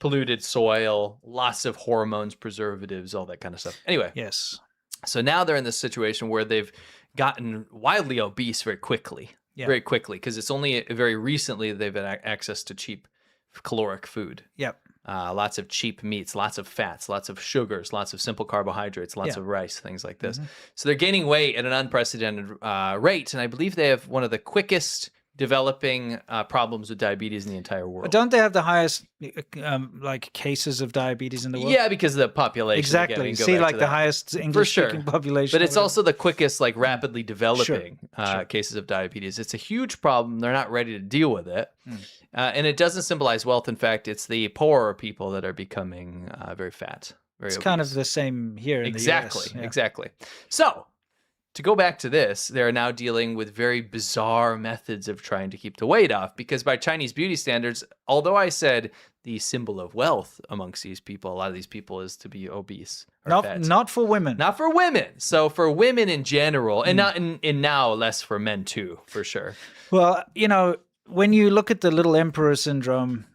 Polluted soil, lots of hormones, preservatives, all that kind of stuff. Anyway, Yes. so now they're in this situation where they've gotten wildly obese very quickly, because it's only very recently that they've had access to cheap caloric food. Yep. Lots of cheap meats, lots of fats, lots of sugars, lots of simple carbohydrates, lots of rice, things like this. So they're gaining weight at an unprecedented rate, and I believe they have one of the quickest developing problems with diabetes in the entire world. But don't they have the highest like cases of diabetes in the world? Yeah, because of the population. Exactly. Again, we can go See, back like to the that. highest English-speaking population. But it's or also the quickest, like rapidly developing Sure. cases of diabetes. It's a huge problem. They're not ready to deal with it. And it doesn't symbolize wealth. In fact, it's the poorer people that are becoming very fat. It's kind of the same here in the US. Yeah. Exactly. So, to go back to this, they're now dealing with very bizarre methods of trying to keep the weight off, because by Chinese beauty standards, although I said the symbol of wealth amongst these people, a lot of these people is to be obese or fat. Not for women. Not for women. So for women in general, and not in now less for men too, for sure. Well, you know, when you look at the little emperor syndrome,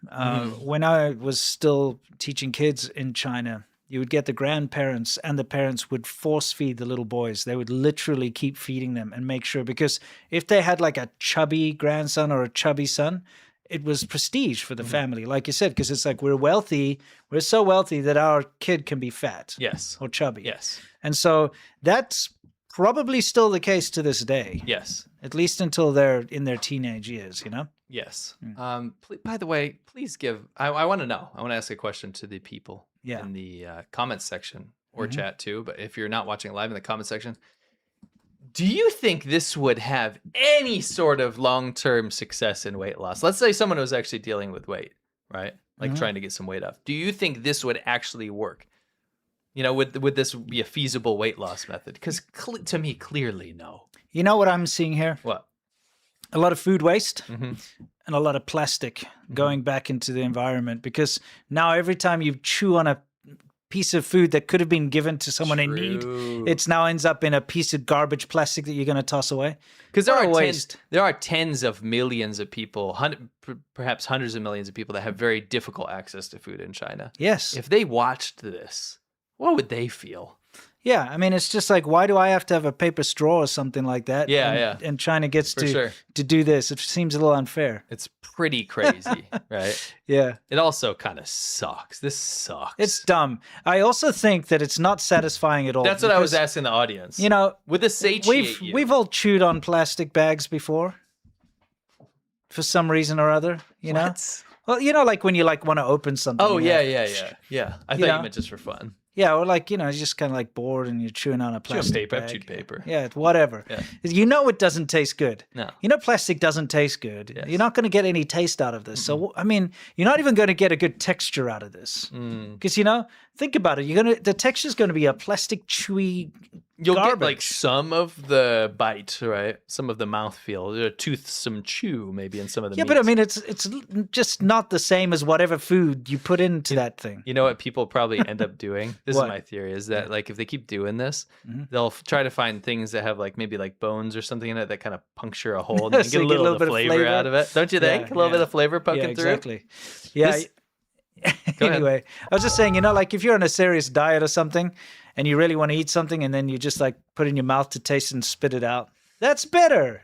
when I was still teaching kids in China, you would get the grandparents and the parents would force feed the little boys. They would literally keep feeding them and make sure, because if they had like a chubby grandson or a chubby son, it was prestige for the family, like you said, because it's like we're wealthy. We're so wealthy that our kid can be fat. Yes. Or chubby. Yes. And so that's probably still the case to this day. Yes. At least until they're in their teenage years, you know? Yes. By the way, please give. I want to know. I want to ask a question to the people in the comments section or chat too. But if you're not watching live in the comment section, do you think this would have any sort of long-term success in weight loss? Let's say someone was actually dealing with weight, right? Like trying to get some weight off. Do you think this would actually work? You know, would this be a feasible weight loss method? Because to me, clearly no. You know what I'm seeing here? What? A lot of food waste and a lot of plastic going back into the environment, because now every time you chew on a piece of food that could have been given to someone in need, it's now ends up in a piece of garbage plastic that you're going to toss away. Because there are tens of millions of people, perhaps hundreds of millions of people that have very difficult access to food in China. Yes. If they watched this, what would they feel? Yeah, I mean, it's just like, why do I have to have a paper straw or something like that? And China gets to do this. It seems a little unfair. It's pretty crazy, right? Yeah. It also kind of sucks. This sucks. It's dumb. I also think that it's not satisfying at all. That's what I was asking the audience. You know, would this satiate you? We've all chewed on plastic bags before, for some reason or other. You know. Well, you know, like when you like want to open something. Oh yeah. I thought you meant just for fun. Yeah, or like, you know, you're just kind of like bored and you're chewing on a plastic bag. Chewed paper. Yeah, whatever. Yeah. You know it doesn't taste good. No. You know plastic doesn't taste good. Yes. You're not going to get any taste out of this. So, I mean, you're not even going to get a good texture out of this. Because, you know, think about it. The texture's going to be a plastic chewy You'll garbage. get like some of the bite, right? Some of the mouthfeel, a toothsome chew, maybe in some of the meats. But I mean, it's just not the same as whatever food you put into that thing. You know what people probably end up doing? This What? is my theory: is that like if they keep doing this, they'll try to find things that have like maybe like bones or something in it that kind of puncture a hole and then So get a you get little bit of flavor out of it. Don't you think? Yeah, a little yeah. bit of flavor poking through. Exactly. Yeah. This- Anyway, I was just saying, you know, like if you're on a serious diet or something and you really want to eat something and then you just like put it in your mouth to taste and spit it out, that's better.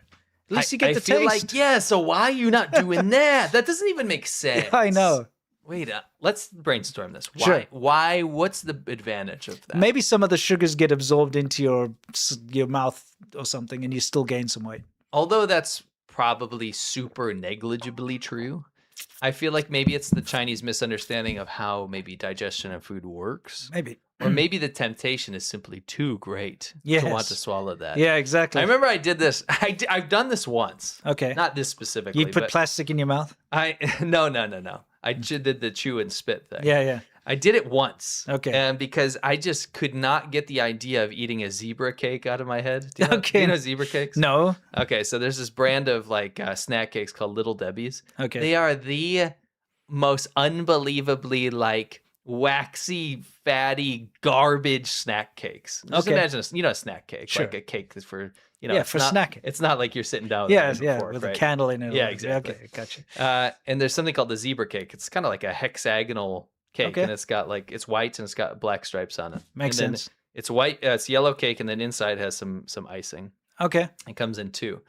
At least you get the feel taste. like, yeah, so why are you not doing that? That doesn't even make sense. I know. Wait, let's brainstorm this. Why? Sure. Why? What's the advantage of that? Maybe some of the sugars get absorbed into your mouth or something, and you still gain some weight. Although that's probably super negligibly true, I feel like maybe it's the Chinese misunderstanding of how maybe digestion of food works. Maybe. Or maybe the temptation is simply too great Yes. to want to swallow that. Yeah, exactly. I remember I did this. I've done this once. Okay. Not this specifically. You put but plastic in your mouth? No. I did the chew and spit thing. Yeah. I did it once. Okay. And because I just could not get the idea of eating a zebra cake out of my head. Do you know zebra cakes? No. Okay, so there's this brand of like snack cakes called Little Debbie's. Okay. They are the most unbelievably like waxy, fatty, garbage snack cakes. Just imagine a snack cake, Sure. like a cake that's for Yeah, for snacking. It's not like you're sitting down. Yeah, with a fork, with right? a candle in it. Yeah, exactly. Okay, gotcha. And there's something called the zebra cake. It's kind of like a hexagonal cake, Okay. and it's white and it's got black stripes on it. Makes and then sense. It's white. It's yellow cake, and then inside has some icing. Okay. It comes in two.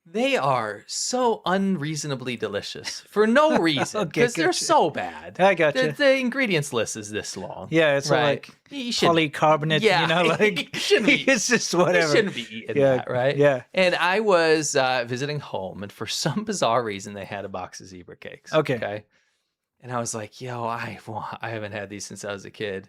They are so unreasonably delicious for no reason because they're gotcha. so bad. I gotcha. The ingredients list is this long. Yeah, it's all right? like You shouldn't- polycarbonate, Yeah, like you shouldn't be- it's just You whatever. shouldn't be eating Yeah, that, right? yeah. And I was visiting home, and for some bizarre reason, they had a box of zebra cakes. Okay. And I was like, yo, I haven't had these since I was a kid.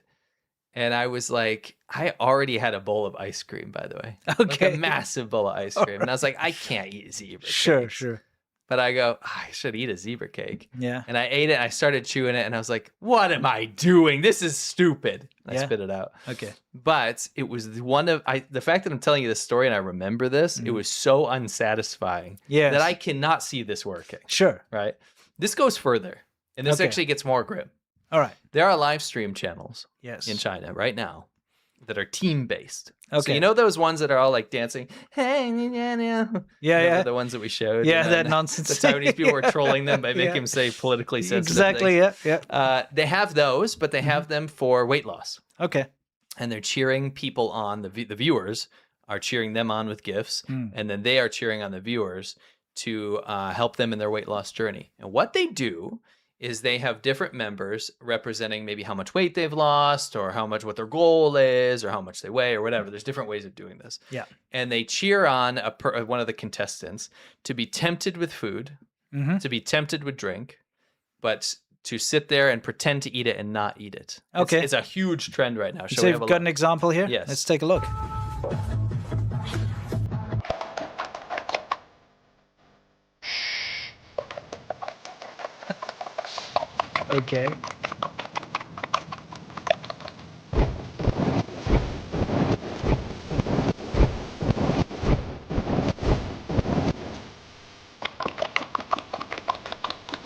And I was like, I already had a bowl of ice cream, by the way. Okay. Like a massive bowl of ice cream. And I was like, I can't eat zebra Sure, cakes. sure. But I go, I should eat a zebra cake. Yeah. And I ate it. I started chewing it. And I was like, what am I doing? This is stupid. And I Yeah. spit it out. Okay. But it was the fact that I'm telling you this story and I remember this, it was so unsatisfying Yes. that I cannot see this working. Sure. Right? This goes further. And this Okay. actually gets more grim. All right. There are live stream channels Yes. in China right now that are team based. So Okay. you know those ones that are all like dancing? Hey, yeah. Yeah. The ones that we showed. Yeah, and that then nonsense. The Taiwanese people were trolling them by making Yeah. them say politically sensitive Exactly. things. Yeah. They have those, but they Mm-hmm. have them for weight loss. Okay. And they're cheering people on. The viewers are cheering them on with gifts. Mm. And then they are cheering on the viewers to help them in their weight loss journey. And what they do is they have different members representing maybe how much weight they've lost or what their goal is or how much they weigh or whatever. There's different ways of doing this. Yeah. And they cheer on one of the contestants to be tempted with food, Mm-hmm. to be tempted with drink, but to sit there and pretend to eat it and not eat it. Okay. It's a huge trend right now. Shall So we you've have a got look? an example here? Yes. Let's take a look. Okay.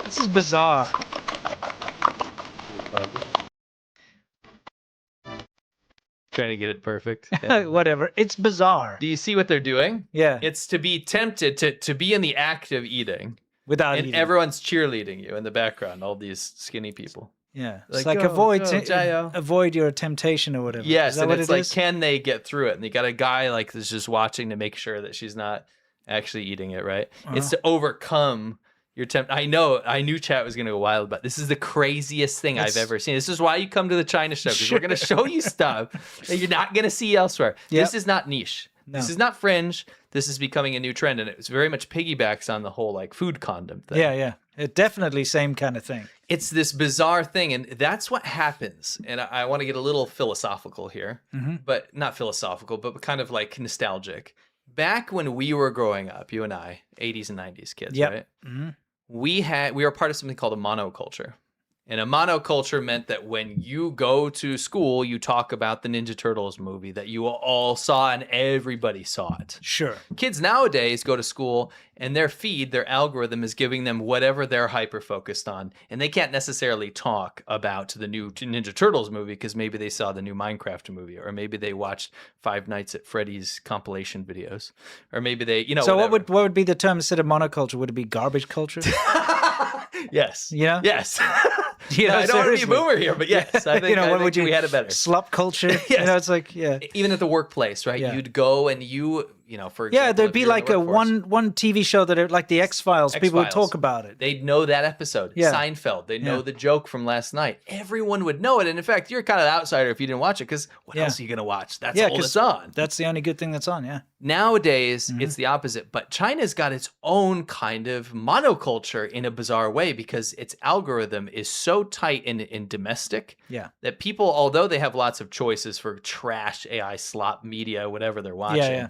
This is bizarre. Trying to get it perfect. Yeah. Whatever. It's bizarre. Do you see what they're doing? Yeah. It's to be tempted to be in the act of eating, Without and eating. everyone's cheerleading you in the background. All these skinny people. Yeah. It's Like, like go, avoid go, Jayo. avoid your temptation or whatever. Yes, Is that and what it's it like, is? can they get through it? And they got a guy like that's just watching to make sure that she's not actually eating it. Right? It's to overcome your I knew chat was gonna go wild, but this is the craziest thing I've ever seen. This is why you come to the China show, because we're gonna show you stuff that you're not gonna see elsewhere. Yep. This is not niche. No. This is not fringe. This is becoming a new trend, and it's very much piggybacks on the whole like food condom thing. Yeah. It definitely same kind of thing. It's this bizarre thing, and that's what happens. And I want to get a little philosophical here, but not philosophical, but kind of like nostalgic. Back when we were growing up, you and I, 80s and 90s kids, Yep. right? Mm-hmm. We were part of something called a monoculture. And a monoculture meant that when you go to school, you talk about the Ninja Turtles movie that you all saw and everybody saw it. Sure. Kids nowadays go to school and their algorithm is giving them whatever they're hyper focused on. And they can't necessarily talk about the new Ninja Turtles movie because maybe they saw the new Minecraft movie, or maybe they watched Five Nights at Freddy's compilation videos, or maybe they, So whatever. what would be the term instead of monoculture? Would it be garbage culture? Yes. Yeah? Yes. You know, I don't want to be a seriously. boomer here, but yes, I think, what would you we had it better. Slop culture. Yes. You know, it's like, yeah. Even at the workplace, right? Yeah. You'd go and you for example, Yeah, there'd if be you're in like the a workforce, one TV show that like the X-Files, people would X-Files. talk about it. They'd know that episode. Yeah. Seinfeld. They'd know Yeah. the joke from last night. Everyone would know it. And in fact, you're kind of an outsider if you didn't watch it because what else are you going to watch? That's all 'cause that's on. That's the only good thing that's on, yeah. Nowadays, it's the opposite. But China's got its own kind of monoculture in a bizarre way because its algorithm is so tight and domestic Yeah. that people, although they have lots of choices for trash, AI, slop, media, whatever they're watching, yeah.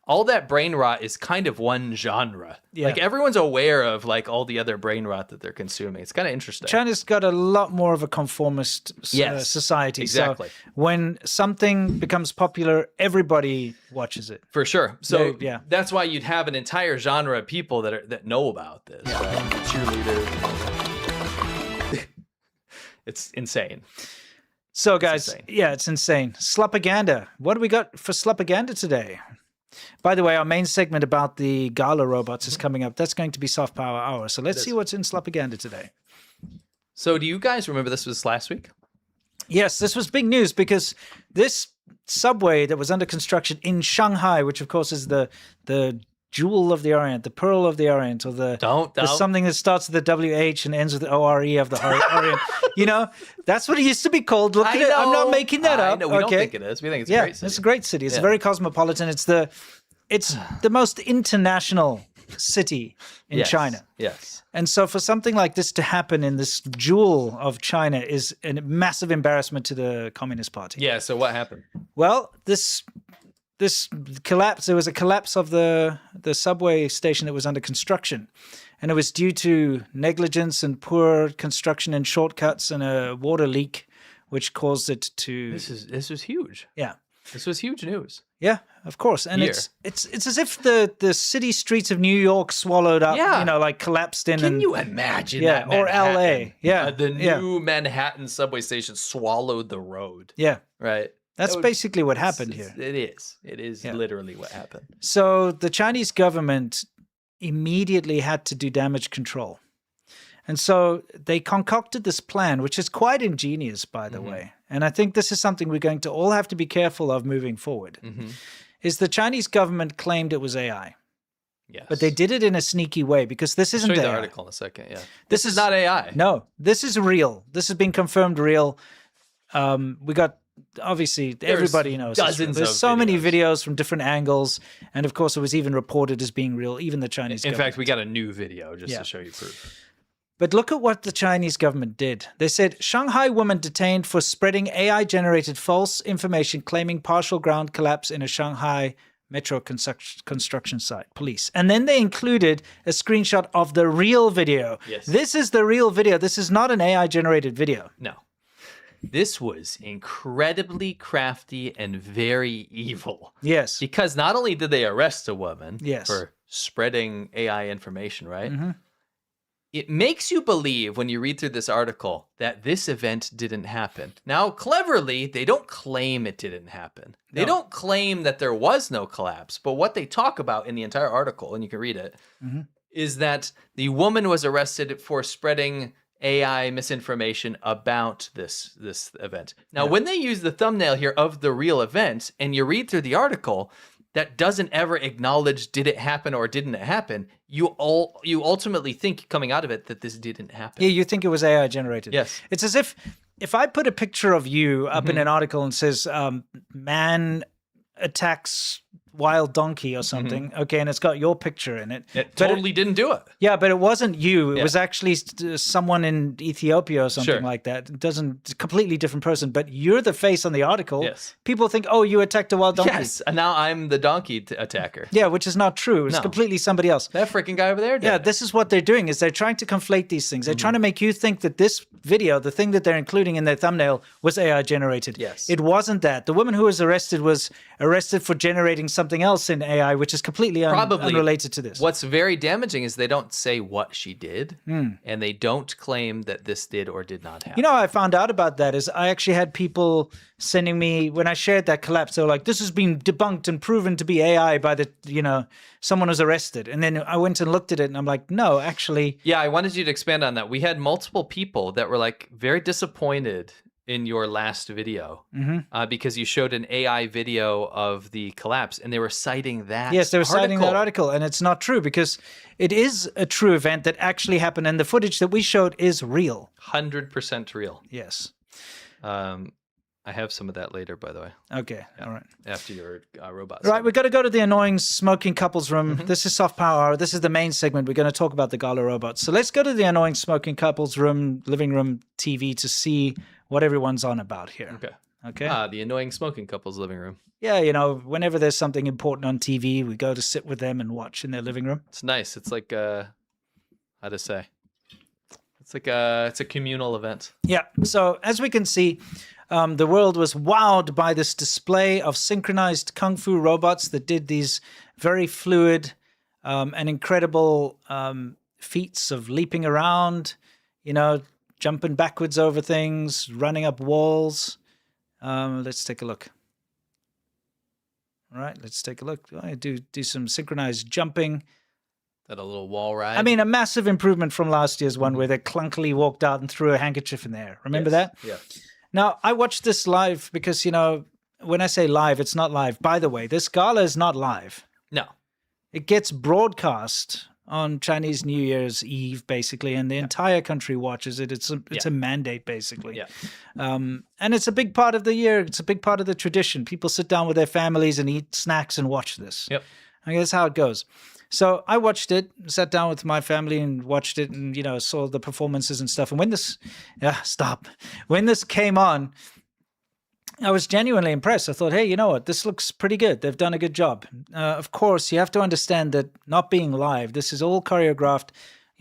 all that brain rot is kind of one genre. Yeah. Like everyone's aware of like all the other brain rot that they're consuming. It's kind of interesting. China's got a lot more of a conformist Yes, society. exactly. So when something becomes popular, everybody watches it. For sure. So Yeah. that's why you'd have an entire genre of people that know about this. Right? Cheerleader. It's insane. So guys, insane. yeah, it's insane. Slupaganda. What do we got for Slupaganda today? By the way, our main segment about the gala robots is coming up. That's going to be Soft Power Hour. So let's see what's in Slupaganda today. So do you guys remember this was last week? Yes, this was big news because this subway that was under construction in Shanghai, which of course is the jewel of the Orient, the pearl of the Orient, or the something that starts with the WH and ends with the ORE of the Orient. That's what it used to be called. Look at it. I'm not making that up. No, we don't think it is. We think it's a great city. It's a great city. It's very cosmopolitan. It's the most international city in China. Yes. And so for something like this to happen in this jewel of China is a massive embarrassment to the Communist Party. Yeah, so what happened? Well, this collapse, there was a collapse of the subway station that was under construction. And it was due to negligence and poor construction and shortcuts and a water leak, which caused it to... This was huge. Yeah. This was huge news. Yeah, of course. And Here. it's as if the city streets of New York swallowed up, like collapsed in. Can you imagine Yeah, that? or Manhattan? LA. Yeah. The new Manhattan subway station swallowed the road. Yeah. Right. That's basically what happened here. It is. It is literally what happened. So the Chinese government immediately had to do damage control. And so they concocted this plan, which is quite ingenious, by the way. And I think this is something we're going to all have to be careful of moving forward, is the Chinese government claimed it was AI. Yes. But they did it in a sneaky way because this isn't I'll show you AI. the article in a second, yeah. This is not AI. No, this is real. This has been confirmed real. We got, obviously, everybody knows. Dozens There's of so many videos. videos from different angles. And of course, it was even reported as being real, even the Chinese In government. fact, we got a new video just to show you proof. But look at what the Chinese government did. They said, Shanghai woman detained for spreading AI-generated false information claiming partial ground collapse in a Shanghai metro construction site. Police. And then they included a screenshot of the real video. Yes. This is the real video. This is not an AI-generated video. No. This was incredibly crafty and very evil. Yes. Because not only did they arrest a woman Yes. for spreading AI information, right? It makes you believe when you read through this article that this event didn't happen. Now, cleverly, they don't claim it didn't happen. They don't claim that there was no collapse. But what they talk about in the entire article, and you can read it, is that the woman was arrested for spreading AI misinformation about this event. Now, when they use the thumbnail here of the real event, and you read through the article, that doesn't ever acknowledge did it happen or didn't it happen. You ultimately think coming out of it that this didn't happen. Yeah, you think it was AI generated. Yes. It's as if I put a picture of you up in an article and says, man attacks wild donkey or something, okay, and it's got your picture in it. It totally didn't do it. Yeah, but it wasn't you. It was actually someone in Ethiopia or something like that. It doesn't, completely different person, but you're the face on the article. Yes. People think, oh, you attacked a wild donkey. Yes, and now I'm the donkey attacker. Yeah, which is not true. It's completely somebody else. That freaking guy over there did it. This is what they're doing, is they're trying to conflate these things. They're trying to make you think that this video, the thing that they're including in their thumbnail, was AI generated. Yes. It wasn't that. The woman who was arrested for generating something else in AI, which is completely unrelated to this. What's very damaging is they don't say what she did, and they don't claim that this did or did not happen. You know how I found out about that is I actually had people sending me, when I shared that collapse, they were like, this has been debunked and proven to be AI by someone was arrested. And then I went and looked at it and I'm like, no, actually. Yeah, I wanted you to expand on that. We had multiple people that were like very disappointed in your last video because you showed an AI video of the collapse, and they were citing that. Yes, they were citing that article, and it's not true because it is a true event that actually happened, and the footage that we showed is real. 100% real. Yes. I have some of that later, by the way. Okay, all right. After your robots. Right, we've got to go to the annoying smoking couples room. This is Soft Power Hour. This is the main segment. We're going to talk about the gala robots. So let's go to the annoying smoking couples room, living room TV to see what everyone's on about here. Okay. The annoying smoking couples living room. Yeah, whenever there's something important on TV, we go to sit with them and watch in their living room. It's nice. It's like how to say? It's like it's a communal event. Yeah. So as we can see, the world was wowed by this display of synchronized kung fu robots that did these very fluid and incredible feats of leaping around, jumping backwards over things, running up walls. Let's take a look. All right, let's take a look. I do some synchronized jumping. That a little wall ride. I mean, a massive improvement from last year's one where they clunkily walked out and threw a handkerchief in the air. Remember that? Yeah. Now, I watched this live because, when I say live, it's not live. By the way, this gala is not live. No. It gets broadcast on Chinese New Year's Eve, basically, and the entire country watches it. It's a mandate, basically. Yeah. And it's a big part of the year. It's a big part of the tradition. People sit down with their families and eat snacks and watch this. Yep. I guess how it goes. So I watched it, sat down with my family and watched it and, saw the performances and stuff. And when this came on, I was genuinely impressed. I thought, hey, you know what? This looks pretty good. They've done a good job. Of course, you have to understand that not being live, this is all choreographed.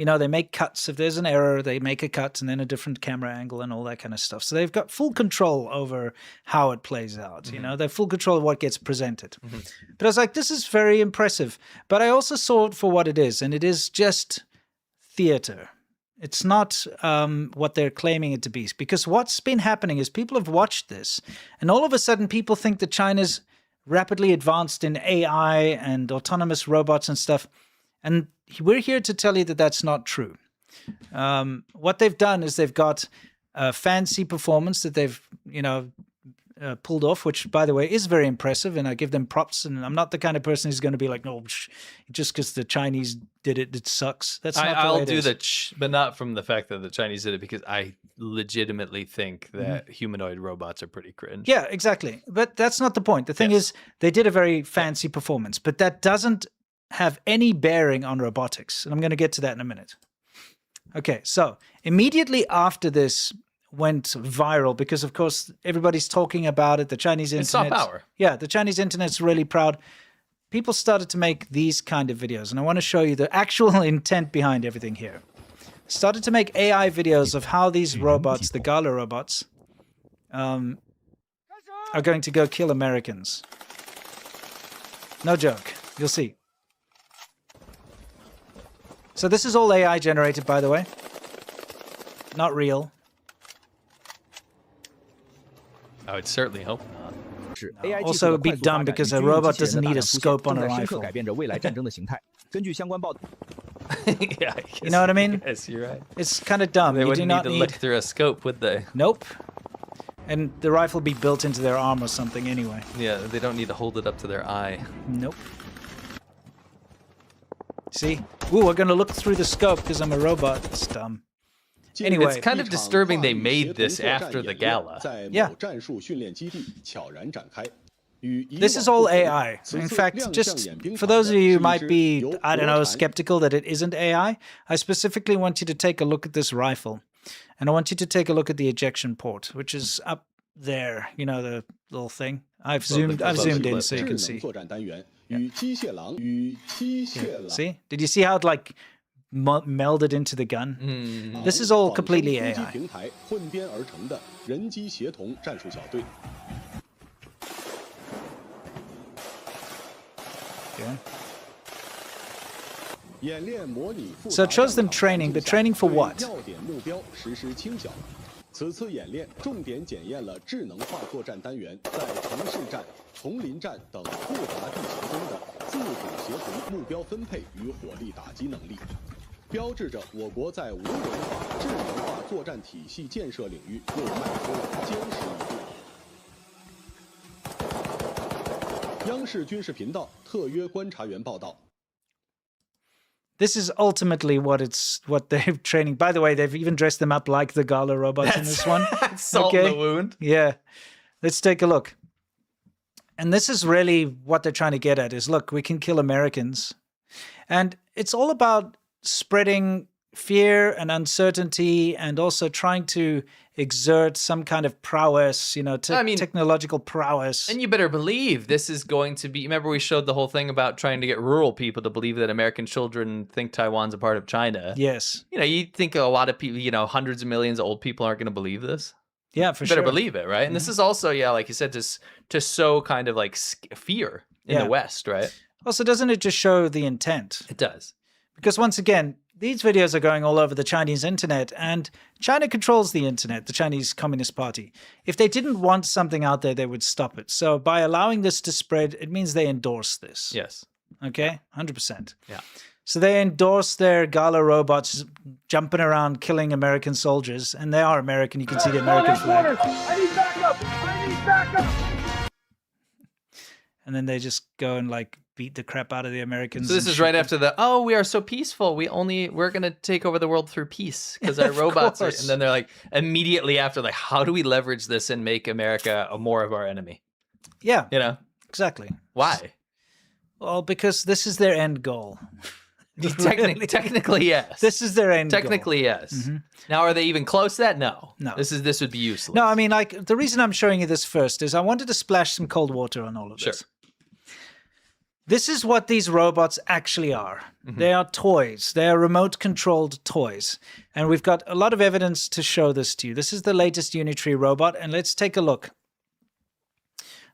They make cuts. If there's an error, they make a cut and then a different camera angle and all that kind of stuff. So they've got full control over how it plays out. They have full control of what gets presented. But I was like, this is very impressive. But I also saw it for what it is, and it is just theater. It's not what they're claiming it to be. Because what's been happening is people have watched this, and all of a sudden people think that China's rapidly advanced in AI and autonomous robots and stuff. And we're here to tell you that that's not true. What they've done is they've got a fancy performance that they've, pulled off, which, by the way, is very impressive, and I give them props. And I'm not the kind of person who's going to be like, no, just because the Chinese did it, it sucks. That's not the way I'll it do is. but not from the fact that the Chinese did it, because I legitimately think that humanoid robots are pretty cringe. Yeah, exactly. But that's not the point. The thing is, they did a very fancy performance, but that doesn't have any bearing on robotics. And I'm going to get to that in a minute. Okay, so immediately after this went viral, because of course everybody's talking about it, the Chinese internet. It's soft power. Yeah, the Chinese internet's really proud. People started to make these kind of videos, and I want to show you the actual intent behind everything here. Started to make AI videos of how these robots, the gala robots, are going to go kill Americans. No joke. You'll see. So this is all AI generated, by the way. Not real. I would certainly hope not. Also, it would be dumb because a robot doesn't need a scope on a rifle. Yeah, You know what I mean? Yes, you're right. It's kind of dumb. They You do wouldn't not need to look through a scope, would they? Nope. And the rifle would be built into their arm or something anyway. Yeah, they don't need to hold it up to their eye. Nope. See? Ooh, we're going to look through the scope because I'm a robot. It's dumb. Anyway. It's kind of disturbing they made this after the gala. Yeah. This is all AI. In fact, just for those of you who might be, I don't know, skeptical that it isn't AI, I specifically want you to take a look at this rifle. And I want you to take a look at the ejection port, which is up there. You know, the little thing. I've zoomed in so you can see. Yeah. See? Did you see how it like melded into the gun? This is all completely AI. Okay. So it shows them training, but training for what? 此次演练重点检验了智能化作战单元在城市战、丛林战等复杂地形中的自主协同目标分配与火力打击能力。标志着我国在无人化、智能化作战体系建设领域又迈出了坚实一步。央视军事频道特约观察员报道。 This is ultimately what they're training. By the way, they've even dressed them up like the Gala robots in this one. Salt in the wound. Yeah. Let's take a look. And this is really what they're trying to get at is, look, we can kill Americans. And it's all about spreading fear and uncertainty and also trying to exert some kind of prowess, technological prowess. And you better believe this is going to be... Remember we showed the whole thing about trying to get rural people to believe that American children think Taiwan's a part of China. Yes. You think a lot of people, hundreds of millions of old people aren't going to believe this. Yeah, for You sure. better believe it, right? And this is also, like you said, to sow kind of like fear in the West, right? Also, doesn't it just show the intent? It does. Because once again, these videos are going all over the Chinese internet, and China controls the internet, the Chinese Communist Party. If they didn't want something out there, they would stop it. So by allowing this to spread, it means they endorse this. Yes. Okay? 100%. Yeah. So they endorse their Gala robots jumping around killing American soldiers, and they are American. You can see the American flag. I need backup! I need backup! And then they just go and beat the crap out of the Americans. So this is right after we are so peaceful. We're going to take over the world through peace because our robots are, and then they're immediately after, how do we leverage this and make America more of our enemy? Yeah. Exactly. Exactly. Why? Well, because this is their end goal. Technically, yes. This is their end goal. Technically, yes. Now, are they even close to that? No. No. This would be useless. No, I mean, the reason I'm showing you this first is I wanted to splash some cold water on all of this. Sure. This is what these robots actually are. They are toys. They are remote-controlled toys. And we've got a lot of evidence to show this to you. This is the latest Unitree robot, and let's take a look.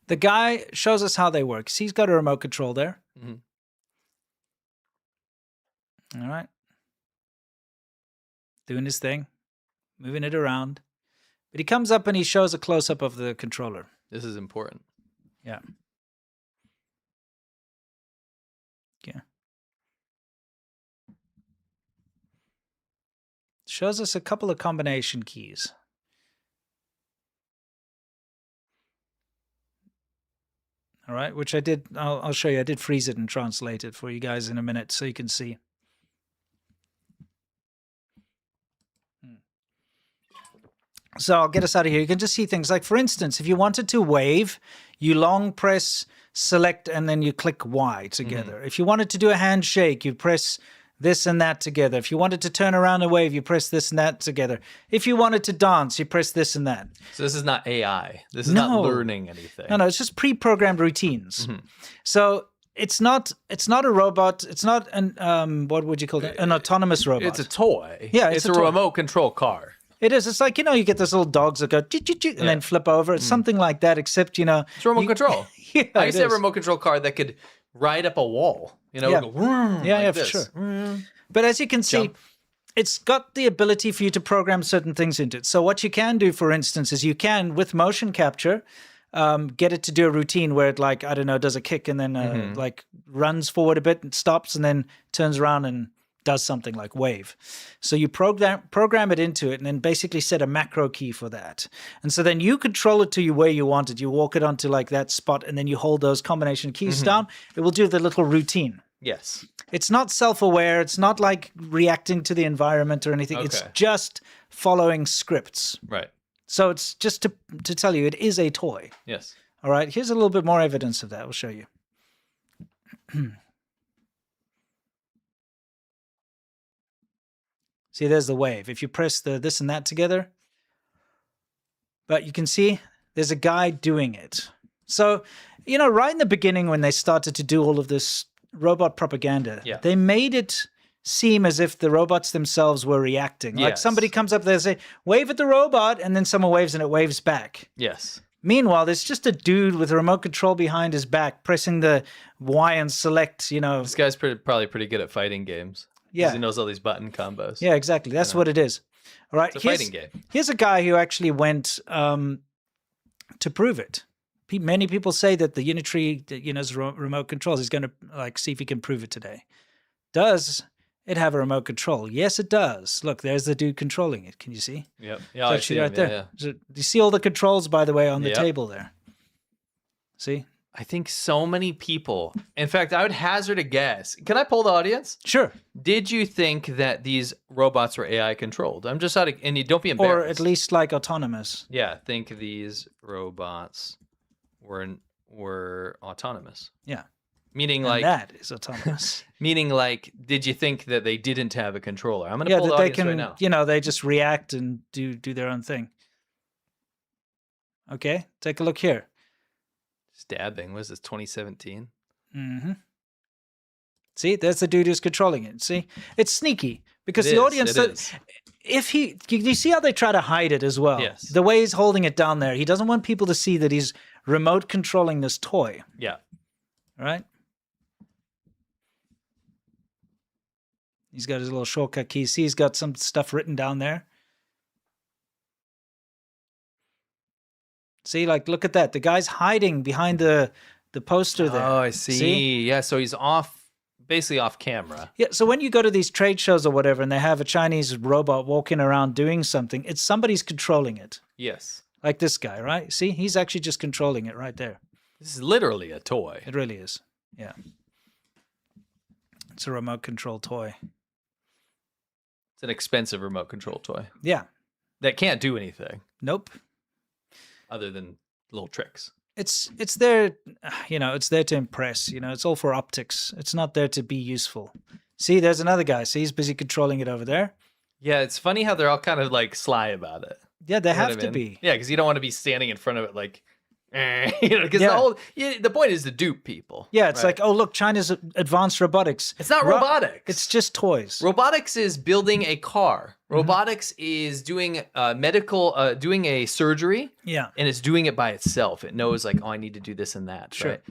The guy shows us how they work. See, he's got a remote control there. All right. Doing his thing, moving it around. But he comes up and he shows a close-up of the controller. This is important. Yeah. Yeah. Shows us a couple of combination keys. All right, which I did, I'll show you. I did freeze it and translate it for you guys in a minute so you can see. So I'll get us out of here. You can just see things like, for instance, if you wanted to wave, you long press, select, and then you click Y together. If you wanted to do a handshake, you press this and that together. If you wanted to turn around and wave, you press this and that together. If you wanted to dance, you press this and that. So this is not AI. This is not learning anything. No, it's just pre-programmed routines. So it's not a robot. It's not an what would you call it? An autonomous robot. It's a toy. Yeah, it's a toy. remote control car. It is. It's like, you get those little dogs that go and then flip over. It's something like that, except, It's remote control. Yeah, I used to have a remote control car that could ride up a wall. Yeah. Go, like for this. sure. But as you can see, Jump. it's got the ability for you to program certain things into it. So what you can do, for instance, is you can, with motion capture, get it to do a routine where it, I don't know, does a kick and then runs forward a bit and stops and then turns around and does something like wave. So you program it into it and then basically set a macro key for that. And so then you control it to where you want it. You walk it onto that spot and then you hold those combination keys down. It will do the little routine. Yes. It's not self-aware. It's not reacting to the environment or anything. It's just following scripts. Right. So it's just to tell you, it is a toy. Yes. All right. Here's a little bit more evidence of that. I'll show you. See, there's the wave. If you press the this and that together, but you can see there's a guy doing it. So, right in the beginning when they started to do all of this robot propaganda, they made it seem as if the robots themselves were reacting. Like somebody comes up there and say, wave at the robot, and then someone waves and it waves back. Yes. Meanwhile, there's just a dude with a remote control behind his back pressing the Y and select, This guy's probably pretty good at fighting games. Yeah. He knows all these button combos. Yeah, exactly. That's what it is. All right. It's a fighting game. Here's a guy who actually went to prove it. Many people say that the Unitree, remote controls, he's going to see if he can prove it today. Does it have a remote control? Yes, it does. Look, there's the dude controlling it. Can you see? Yep. It's Yeah, I actually see right him. there. Yeah, yeah. So, do you see all the controls, by the way, on the Yep. table there? See? I think so many people. In fact, I would hazard a guess. Can I poll the audience? Sure. Did you think that these robots were AI controlled? I'm just out of, and you don't be embarrassed. Or at least like autonomous. Yeah, think these robots were autonomous. Yeah. Meaning And like that is autonomous. meaning like did you think that they didn't have a controller? I'm going to Yeah, pull the that they audience can, right now. you know, they just react and do their own thing. Okay, take a look here. Stabbing. Was this 2017? Mm-hmm. See, there's the dude who's controlling it. See, it's sneaky because It the is, audience. it is. If he, you see how they try to hide it as well. Yes. The way he's holding it down there, he doesn't want people to see that he's remote controlling this toy. Yeah. Right. He's got his little shortcut key. See, he's got some stuff written down there. See, like, look at that. The guy's hiding behind the poster there. Oh, I see. Yeah, so he's basically off camera. Yeah, so when you go to these trade shows or whatever and they have a Chinese robot walking around doing something, it's somebody's controlling it. Yes. Like this guy, right? See, he's actually just controlling it right there. This is literally a toy. It really is. Yeah. It's a remote control toy. It's an expensive remote control toy Yeah. that can't do anything Nope. other than little tricks. It's there, you know, it's there to impress, you know, it's all for optics. It's not there to be useful. See, there's another guy. See, he's busy controlling it over there. Yeah, it's funny how they're all kind of like sly about it. Yeah, they You know what have I to mean? be. Yeah, because you don't want to be standing in front of it like, you know, because Yeah. the point is to dupe people. Yeah, it's right? like, oh, look, China's advanced robotics. It's not robotics. It's just toys. Robotics is building a car. Robotics is doing doing a surgery, Yeah. and it's doing it by itself. It knows like, oh, I need to do this and that. Sure. Right?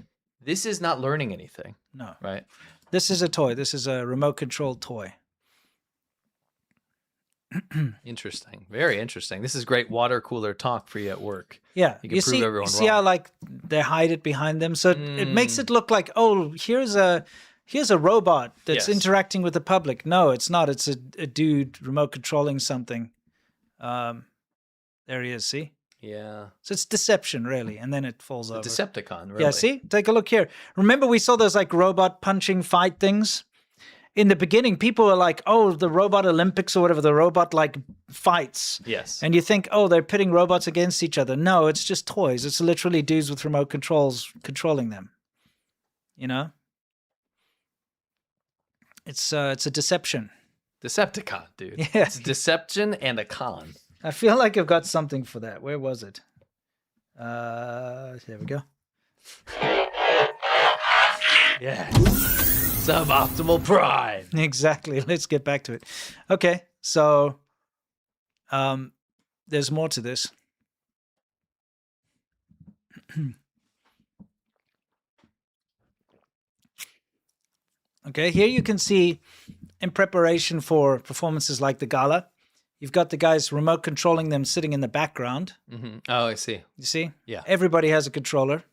This is not learning anything. No. Right. This is a toy. This is a remote controlled toy. Interesting. Very interesting. This is great water cooler talk for you at work. Yeah. You can prove everyone see how wrong. like they hide it behind them? So it makes it look like, oh, here's a robot that's Yes. interacting with the public. No, it's not. It's a dude remote controlling something. There he is, see? Yeah. So it's deception, really, and then it falls over. Decepticon, really. Yeah, see? Take a look here. Remember we saw those like robot punching fight things? In the beginning, people were like, oh, the robot Olympics or whatever, the robot like fights. Yes. And you think, oh, they're pitting robots against each other. No, it's just toys. It's literally dudes with remote controls controlling them. You know? It's a deception. Decepticon, dude. Yeah. It's deception and a con. I feel like I've got something for that. Where was it? There we go. Yeah. Suboptimal pride. Exactly. Let's get back to it. Okay, so there's more to this. Okay, here you can see in preparation for performances like the gala, you've got the guys remote controlling them sitting in the background. Mm-hmm. Oh, I see. You see? Yeah. Everybody has a controller.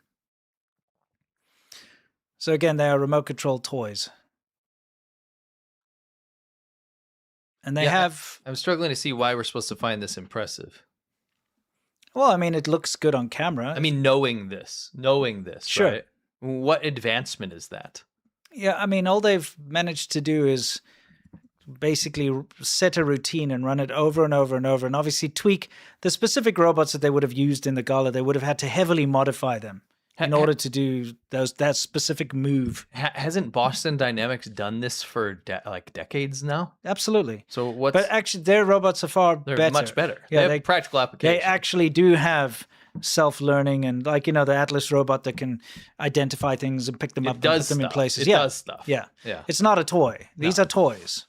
So again, they are remote control toys. And they Yeah, have, I'm struggling to see why we're supposed to find this impressive. well, I mean, it looks good on camera. I mean, knowing this, Sure. right? What advancement is that? Yeah, I mean, all they've managed to do is basically set a routine and run it over and over and over, and obviously tweak the specific robots that they would have used in the gala. They would have had to heavily modify them in order to do that specific move. Hasn't Boston Dynamics done this for like decades now? Absolutely. So what's But actually, their robots are far they're better. much better. Yeah, they have practical application. They actually do have self-learning and, like, you know, the Atlas robot that can identify things and pick them up and does put them in stuff. places. It Yeah. does stuff. Yeah. Yeah. It's not a toy. These are toys.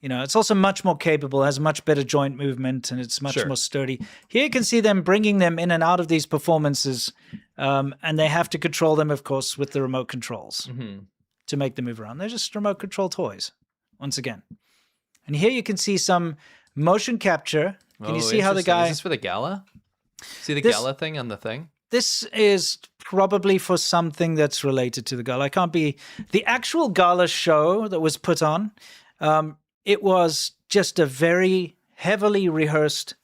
You know, it's also much more capable, has much better joint movement, and it's much Sure. more sturdy. Here you can see them bringing them in and out of these performances, and they have to control them, of course, with the remote controls to make them move around. They're just remote control toys, once again. And here you can see some motion capture. Can you see how the interesting. guy... Is this for the gala? See the This- gala thing on the thing? This is probably for something that's related to the gala. I can't be... The actual gala show that was put on It was just a very heavily rehearsed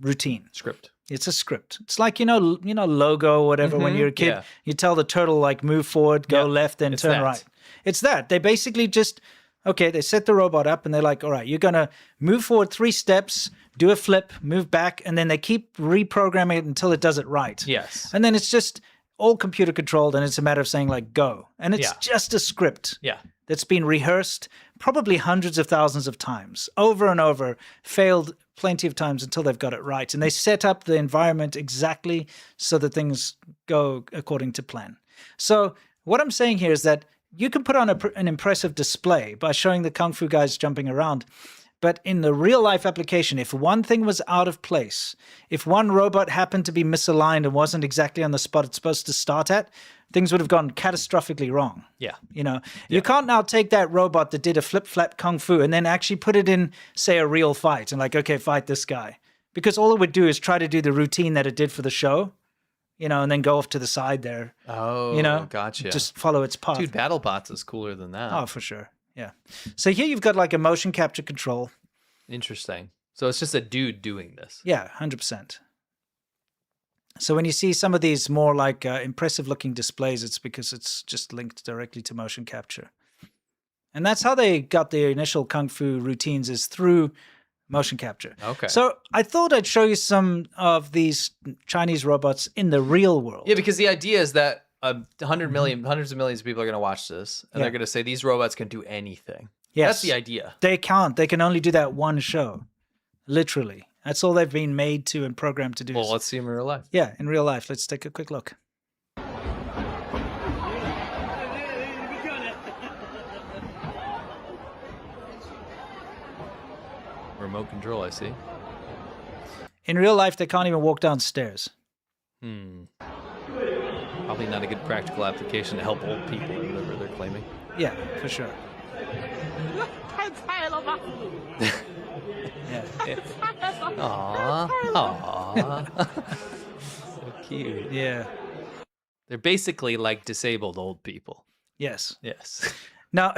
routine. Script. It's a script. It's like, logo or whatever. When you're a kid, yeah. you tell the turtle, like, move forward, go left, then turn that. right. It's that. They basically just, they set the robot up and they're like, all right, you're going to move forward 3 steps, do a flip, move back, and then they keep reprogramming it until it does it right. Yes. And then it's just all computer controlled and it's a matter of saying, like, go. And it's just a script. Yeah. That's been rehearsed probably hundreds of thousands of times, over and over, failed plenty of times until they've got it right. And they set up the environment exactly so that things go according to plan. So what I'm saying here is that you can put on an impressive display by showing the Kung Fu guys jumping around. But in the real life application, if one thing was out of place, if one robot happened to be misaligned and wasn't exactly on the spot it's supposed to start at, things would have gone catastrophically wrong. Yeah. You can't now take that robot that did a flip-flap Kung Fu and then actually put it in, say, a real fight and like, okay, fight this guy. Because all it would do is try to do the routine that it did for the show, and then go off to the side there. Oh, gotcha. Just follow its path. Dude, BattleBots is cooler than that. Oh, for sure. Yeah. So here you've got like a motion capture control. Interesting. So it's just a dude doing this. Yeah, 100%. So when you see some of these more like impressive looking displays, it's because it's just linked directly to motion capture. And that's how they got their initial Kung Fu routines, is through motion capture. Okay. So I thought I'd show you some of these Chinese robots in the real world. Yeah, because the idea is that 100 million, hundreds of millions of people are going to watch this, and they're going to say these robots can do anything. Yes. That's the idea. They can't. They can only do that one show. Literally. That's all they've been made to and programmed to do. Well, let's see them in real life. Yeah, in real life. Let's take a quick look. Remote control, I see. In real life, they can't even walk downstairs. Probably not a good practical application to help old people or whatever they're claiming. Yeah, for sure. Aww. Aww. So cute. Yeah. They're basically like disabled old people. Yes. Yes. Now,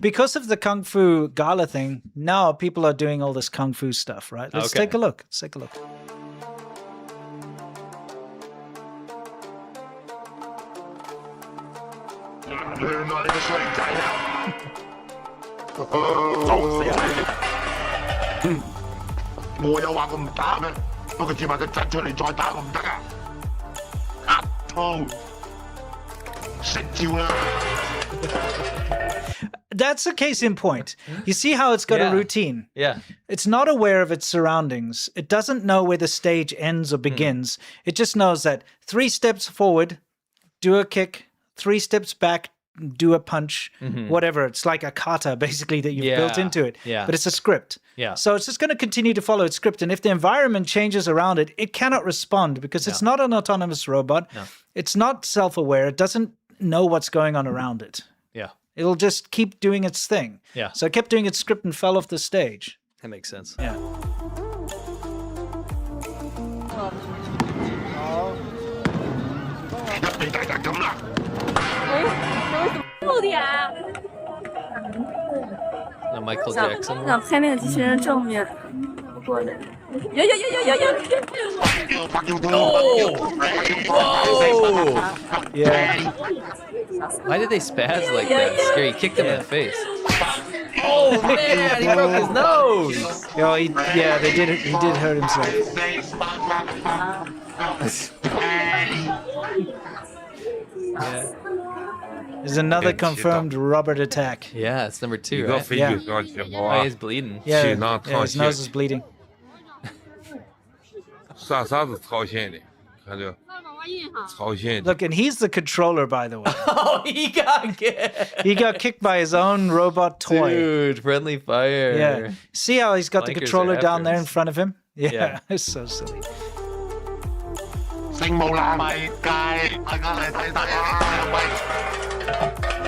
because of the Kung Fu Gala thing, now people are doing all this Kung Fu stuff, right? Let's take a look. Let's take a look. That's a case in point. You see how it's got a routine. Yeah. It's not aware of its surroundings. It doesn't know where the stage ends or begins. It just knows that 3 steps forward, do a kick, 3 steps back, do a punch, whatever. It's like a kata, basically, that you've built into it. Yeah. But it's a script. Yeah. So it's just going to continue to follow its script. And if the environment changes around it, it cannot respond because it's not an autonomous robot. No. It's not self-aware. It doesn't know what's going on around it. Yeah. It'll just keep doing its thing. Yeah. So it kept doing its script and fell off the stage. That makes sense. Yeah. No, Michael Jackson. 想拍那个机器人正面过来。有。 Yeah. Why did they spaz like that? It's scary. He kicked him in the face. Oh man, he broke his nose. Oh, they did it. He did hurt himself. Yeah. There's another confirmed Robert attack. Yeah, it's number 2, 一个 right? 飞机上去，好 Oh, 吧 he's？bleeding. Yeah, 气囊 yeah, 淌 his nose 血 is，bleeding. 啥子朝鲜的？看这朝鲜的。 Look, and he's the controller, by the way. Oh, he got kicked. He got kicked by his own robot toy. Dude, friendly fire. Yeah. See how he's got the Flankers controller are down there in efforts. front of him? Yeah, Yeah. it's so silly. 聖無難為界，大家嚟睇睇啊！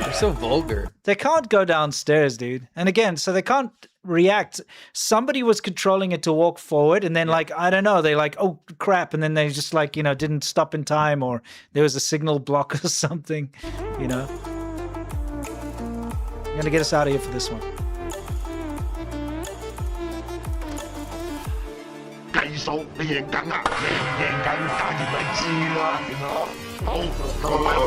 They're so vulgar. They can't go downstairs, dude. And again, so they can't react. Somebody was controlling it to walk forward, and then, like, I don't know, they like, oh crap, and then they just like, didn't stop in time, or there was a signal block or something, I'm gonna get us out of here for this one. 數，你贏緊啊！贏緊，假如咪知啦。好，咁我問。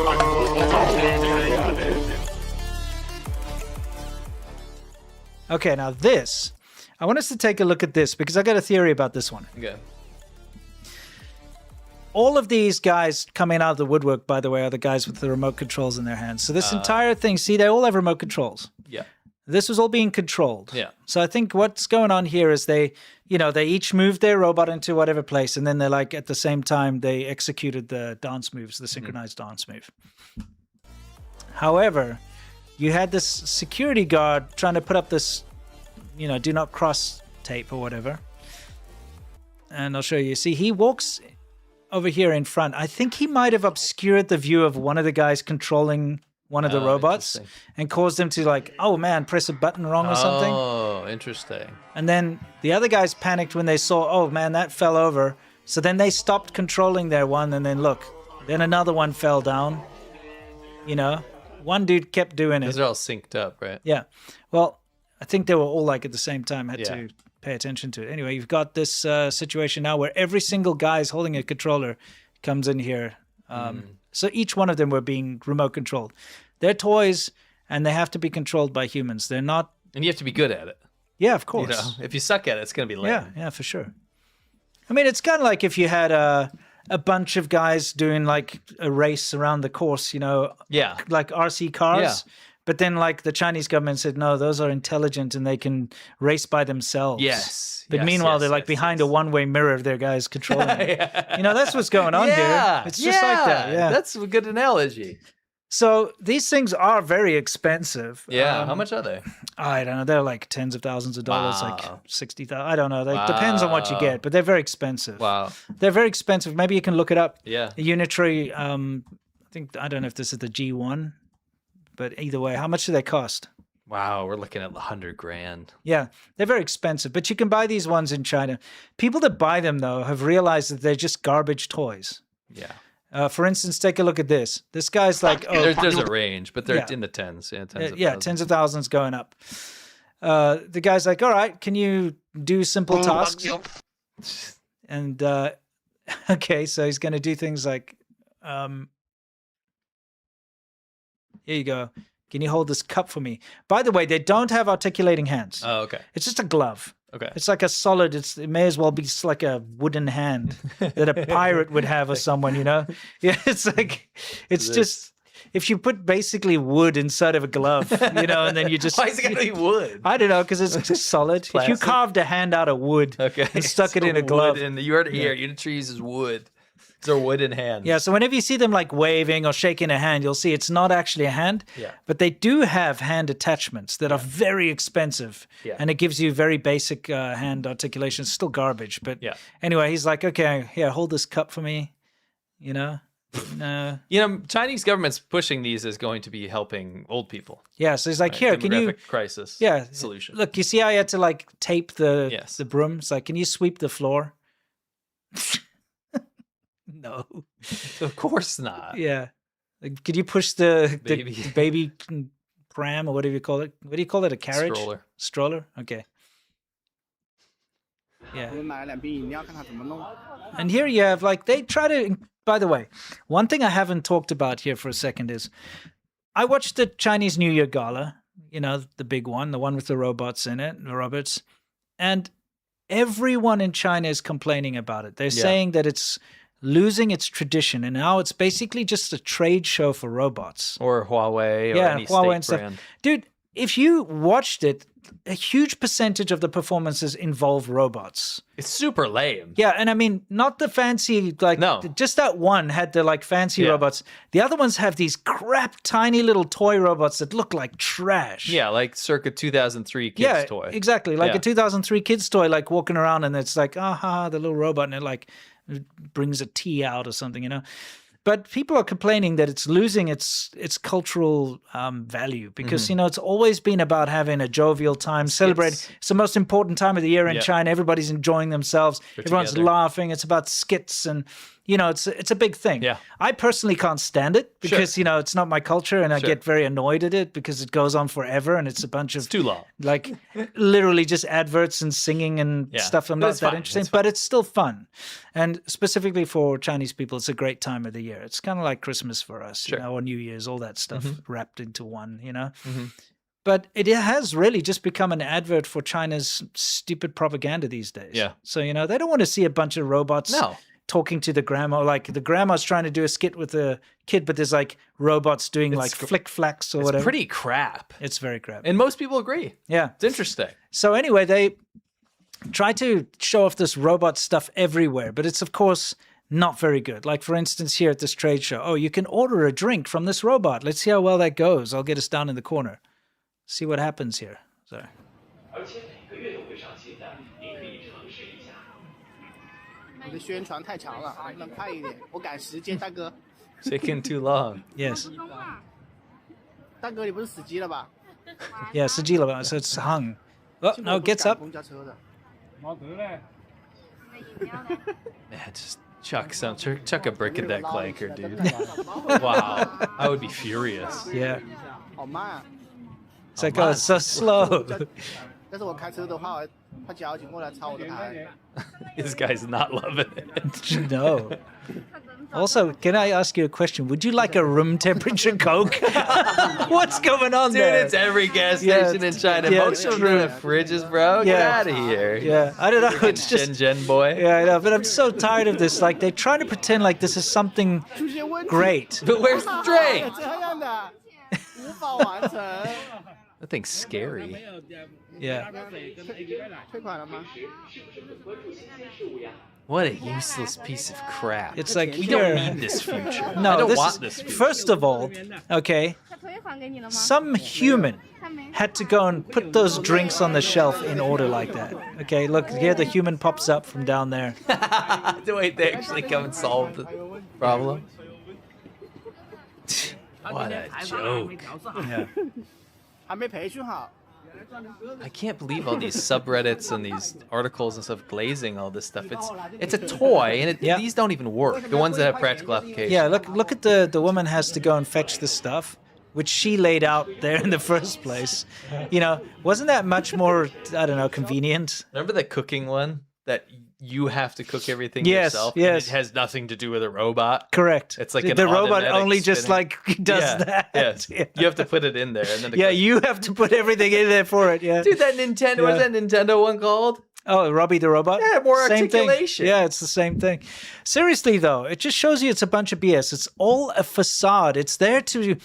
Okay, now this, I want us to take a look at this because I got a theory about this one. Okay. All of these guys coming out of the woodwork, by the way, are the guys with the remote controls in their hands. So this entire thing, see, they all have remote controls. Yeah. This was all being controlled. Yeah. So I think what's going on here is they each moved their robot into whatever place, and then they're like, at the same time, they executed the dance moves, the synchronized dance move. However, you had this security guard trying to put up this, do not cross tape or whatever. And I'll show you. See, he walks over here in front. I think he might have obscured the view of one of the guys controlling one of the robots and caused them to like, oh man, press a button wrong or something. Oh, interesting. And then the other guys panicked when they saw, oh man, that fell over. So then they stopped controlling their one, and then look, then another one fell down. One dude kept doing it. Those are all synced up, right? Yeah. Well, I think they were all like at the same time, had to pay attention to it. Anyway, you've got this situation now where every single guy is holding a controller comes in here. So each one of them were being remote controlled. They're toys, and they have to be controlled by humans. They're not... And you have to be good at it. Yeah, of course. If you suck at it, it's going to be lame. Yeah, for sure. I mean, it's kind of like if you had a bunch of guys doing like a race around the course, like RC cars. Yeah. But then like the Chinese government said, no, those are intelligent and they can race by themselves. Yes. But meanwhile, they're like behind a one-way mirror of their guys controlling it. That's what's going on here. It's just like that. Yeah. That's a good analogy. So these things are very expensive. Yeah. How much are they? I don't know. They're like tens of thousands of dollars, like 60,000. I don't know. It depends on what you get, but they're very expensive. Wow. They're very expensive. Maybe you can look it up. Yeah. A unitary, I don't know if this is the G1, but either way, how much do they cost? Wow, we're looking at $100,000. Yeah, they're very expensive, but you can buy these ones in China. People that buy them, though, have realized that they're just garbage toys. Yeah. For instance, take a look at this. This guy's like, there's a range, but they're in the tens. Yeah, tens of thousands going up. The guy's like, all right, can you do simple tasks? And, okay, so he's going to do things like, here you go. Can you hold this cup for me? By the way, they don't have articulating hands. Oh, okay. It's just a glove. Okay. It's like a solid, it may as well be just like a wooden hand that a pirate would have or someone, Yeah, it's like, it's just, if you put basically wood inside of a glove, and then you just... Why is it got to be wood? I don't know, because it's just solid. Plastic? If you carved a hand out of wood and stuck it in a glove... You heard it here. Unitary uses wood. They're wood in hand. Yeah, so whenever you see them like waving or shaking a hand, you'll see it's not actually a hand, but they do have hand attachments that are very expensive, and it gives you very basic hand articulation. It's still garbage, but anyway, he's like, okay, here, hold this cup for me, Chinese government's pushing these as going to be helping old people. Yeah, so he's like, here, can you... crisis solution. Look, you see how I had to like tape the broom? It's like, can you sweep the floor? No, of course not. Yeah, like, could you push the baby pram or whatever you call it? What do you call it? A carriage? Stroller. Okay. Yeah. And here you have like they try to. By the way, one thing I haven't talked about here for a second is I watched the Chinese New Year gala. The big one, the one with the robots in it, the robots, and everyone in China is complaining about it. They're saying that it's losing its tradition, and now it's basically just a trade show for robots. Or Huawei or any Huawei state brand. Dude, if you watched it, a huge percentage of the performances involve robots. It's super lame. Yeah, and I mean, not the fancy, just that one had the fancy robots. The other ones have these crap, tiny little toy robots that look like trash. Yeah, like circa 2003 kids toy. Exactly, like a 2003 kids toy, like walking around and it's like, the little robot, and it brings a tea out or something, But people are complaining that it's losing its cultural value because, it's always been about having a jovial time, celebrating. It's the most important time of the year in China. Everybody's enjoying themselves. Everyone's laughing. It's about skits and, it's a big thing. Yeah. I personally can't stand it because, it's not my culture and I get very annoyed at it because it goes on forever and it's a bunch of... It's too long. Like literally just adverts and singing and stuff. I'm not that interesting, but it's still fun. And specifically for Chinese people, it's a great time of the year. It's kind of like Christmas for us, or New Year's, all that stuff wrapped into one, But it has really just become an advert for China's stupid propaganda these days. Yeah. So, they don't want to see a bunch of robots talking to the grandma. Like the grandma's trying to do a skit with the kid, but there's like robots doing like flick flacks or whatever. It's pretty crap. It's very crap. And most people agree. Yeah. It's interesting. So anyway, they try to show off this robot stuff everywhere, but it's of course not very good. Like for instance, here at this trade show, you can order a drink from this robot. Let's see how well that goes. I'll get us down in the corner. See what happens here. So. 你的宣传太长了，能不能快一点？我赶时间，大哥。Taking too long. Yes. 大哥，你不是死机了吧 Yeah, 死机了吧? So it's hung. Oh, no, gets up. 公交车的。冇得咧。 Yeah, just chuck a brick at that clanker, dude. Wow, I would be furious. Yeah. 好慢啊！ It's like, it's so slow. 但是我开车的话，他交警过来抄我的牌。 This guy's not loving it. No. Also, can I ask you a question? Would you like a room temperature Coke? What's going on Dude, there? it's every gas station in China. Most of them have fridges, bro. Get out of here. Yeah, I don't know. It's just... Gen boy. Yeah, I know, but I'm so tired of this. Like, they try to pretend like this is something great. But where's the drink? 这样的，无法完成。 That thing's scary. Yeah. 退款了吗？ What a useless piece of crap. It's like, we don't need this future. No, I don't this want is, this future. First of all, okay, some human had to go and put those drinks on the shelf in order like that. Okay, look, here the human pops up from down there. Wait, they actually come and solve the problem? What a joke. Yeah. 还没培训好。 I can't believe all these subreddits and these articles and stuff glazing all this stuff. It's a toy, and these don't even work. The ones that have practical application. Yeah, look at the woman has to go and fetch the stuff, which she laid out there in the first place. Wasn't that much more, I don't know, convenient? Remember the cooking one? That you have to cook everything yes, yourself? Yes, and it has nothing to do with a robot? Correct. It's like the robot only just like does that. Yes. Yeah. You have to put it in there. And then you have to put everything in there for it, yeah. Dude, that Nintendo, what's that Nintendo one called? Oh, Robbie the Robot? Yeah, more same articulation. Thing. Yeah, it's the same thing. Seriously, though, it just shows you it's a bunch of BS. It's all a facade. It's there to...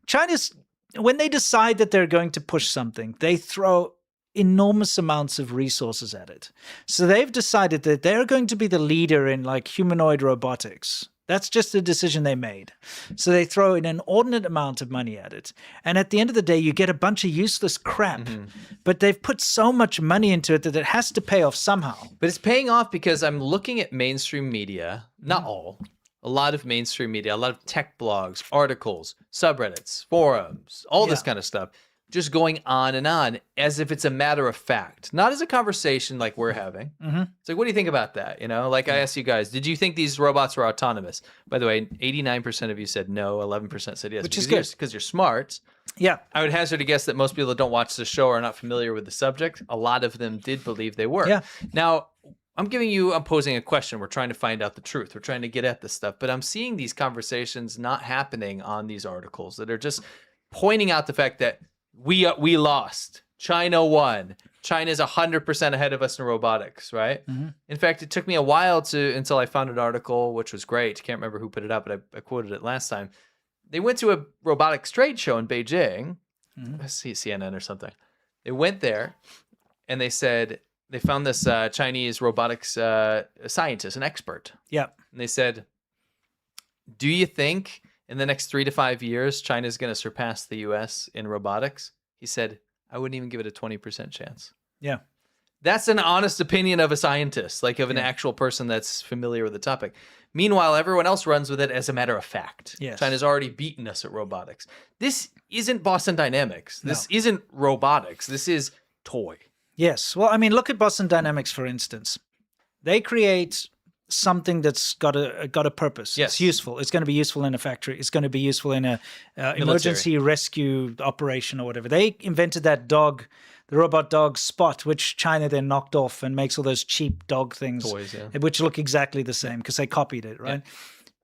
China's... When they decide that they're going to push something, they throw enormous amounts of resources at it. So they've decided that they're going to be the leader in like humanoid robotics. That's just a decision they made. So they throw an inordinate amount of money at it. And at the end of the day, you get a bunch of useless crap. Mm-hmm. But they've put so much money into it that it has to pay off somehow. But it's paying off because I'm looking at mainstream media, not all, a lot of mainstream media, a lot of tech blogs, articles, subreddits, forums, all this kind of stuff. Just going on as if it's a matter of fact, not as a conversation like we're having. Mm-hmm. It's like, what do you think about that? Like I asked you guys, did you think these robots were autonomous? By the way, 89% of you said no, 11% said yes. Which is good. Because you're smart. Yeah. I would hazard a guess that most people that don't watch the show are not familiar with the subject. A lot of them did believe they were. Yeah. Now, I'm posing a question. We're trying to find out the truth. We're trying to get at this stuff. But I'm seeing these conversations not happening on these articles that are just pointing out the fact that we lost. China won. China's 100% ahead of us in robotics, right? Mm-hmm. In fact, it took me a while until I found an article, which was great. Can't remember who put it up, but I quoted it last time. They went to a robotics trade show in Beijing. Mm-hmm. Let's see, CNN or something. They went there, and they said they found this Chinese robotics scientist, an expert. Yeah. And they said, do you think in the next 3 to 5 years, China's going to surpass the U.S. in robotics? He said, I wouldn't even give it a 20% chance. Yeah. That's an honest opinion of a scientist, like of an actual person that's familiar with the topic. Meanwhile, everyone else runs with it as a matter of fact. Yes. China's already beaten us at robotics. This isn't Boston Dynamics. This isn't robotics. This is toy. Yes. Well, I mean, look at Boston Dynamics, for instance. They create something that's got a purpose. Yes. It's useful. It's going to be useful in a factory. It's going to be useful in a emergency rescue operation or whatever. They invented that dog, the robot dog Spot, which China then knocked off and makes all those cheap dog things, Toys, which look exactly the same because they copied it, right? Yeah.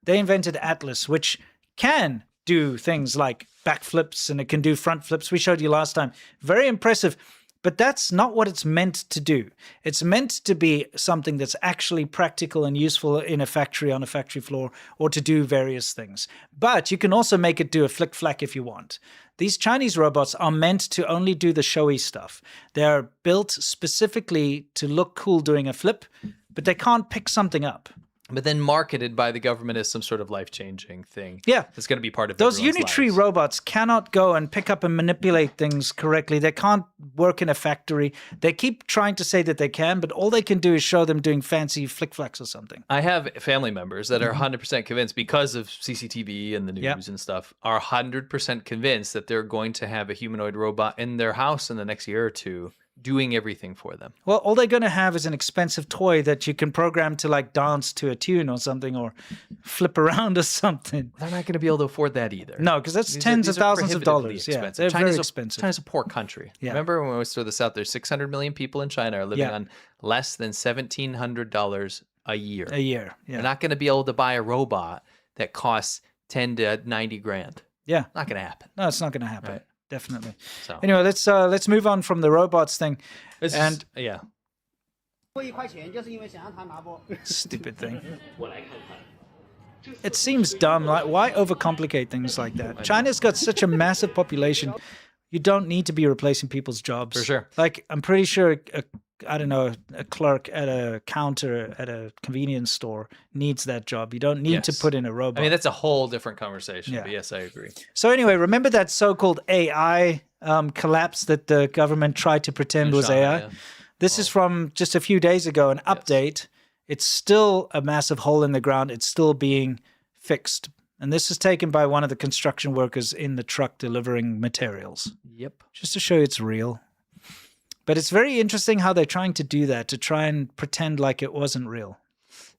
They invented Atlas, which can do things like backflips and it can do front flips. We showed you last time. Very impressive. But that's not what it's meant to do. It's meant to be something that's actually practical and useful in a factory, on a factory floor, or to do various things. But you can also make it do a flick-flack if you want. These Chinese robots are meant to only do the showy stuff. They're built specifically to look cool doing a flip, but they can't pick something up. But then marketed by the government as some sort of life-changing thing. Yeah. It's going to be part of those everyone's Unitree lives. robots cannot go and pick up and manipulate things correctly. They can't work in a factory. They keep trying to say that they can, but all they can do is show them doing fancy flick-flacks or something. I have family members that are 100% convinced because of CCTV and the news and stuff, are 100% convinced that they're going to have a humanoid robot in their house in the next year or two doing everything for them. Well, all they're going to have is an expensive toy that you can program to like dance to a tune or something or flip around or something. They're not going to be able to afford that either. No, because that's tens of thousands of dollars. Yeah, they're very expensive. China's a poor country. Yeah. Remember when we always throw this out there, 600 million people in China are living on less than $1,700 a year. A year, yeah. They're not going to be able to buy a robot that costs 10 to 90 grand. Yeah. Not going to happen. No, it's not going to happen. Right. Definitely. So. Anyway, let's move on from the robots thing. Yeah. Stupid thing. It seems dumb. Like, why overcomplicate things like that? China's got such a massive population. You don't need to be replacing people's jobs. For sure. Like, I'm pretty sure a clerk at a counter at a convenience store needs that job. You don't need to put in a robot. I mean, that's a whole different conversation. Yeah. But yes, I agree. So anyway, remember that so-called AI collapse that the government tried to pretend was China, AI? yeah. This is from just a few days ago, an update. It's still a massive hole in the ground. It's still being fixed. And this is taken by one of the construction workers in the truck delivering materials. Yep. Just to show it's real. But it's very interesting how they're trying to do that, to try and pretend like it wasn't real.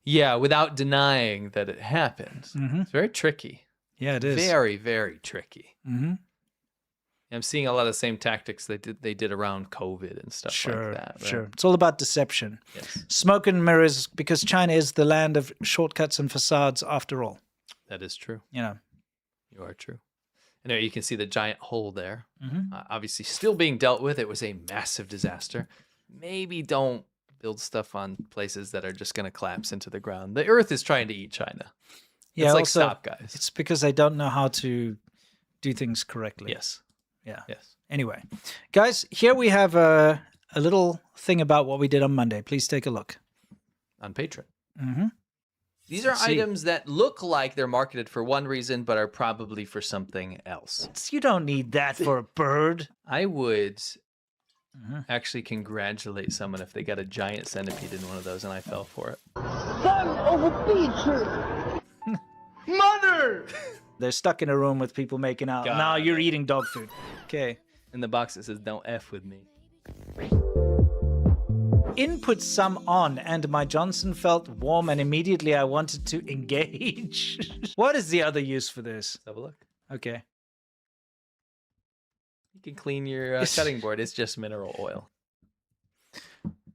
Yeah, without denying that it happened. Mm-hmm. It's very tricky. Yeah, it is. Very, very tricky. Mm-hmm. I'm seeing a lot of the same tactics they did around COVID and stuff like that. Right? Sure. It's all about deception. Yes. Smoke and mirrors, because China is the land of shortcuts and facades after all. That is true. You know. You are true. Anyway, you can see the giant hole there. Mm-hmm. Obviously still being dealt with. It was a massive disaster. Maybe don't build stuff on places that are just going to collapse into the ground. The earth is trying to eat China. Yeah, it's like, also, stop, guys. It's because they don't know how to do things correctly. Yes. Yeah. Yes. Anyway, guys, here we have a little thing about what we did on Monday. Please take a look. On Patreon. Mm-hmm. These are items that look like they're marketed for one reason, but are probably for something else. You don't need that for a bird. I would actually congratulate someone if they got a giant centipede in one of those and I fell for it. Son of a bitch! Mother! They're stuck in a room with people making out. God. Now you're eating dog food. Okay. In the box it says, "Don't F with me." Input some on, and my Johnson felt warm, and immediately I wanted to engage. What is the other use for this? Let's have a look. Okay. You can clean your cutting board. It's just mineral oil.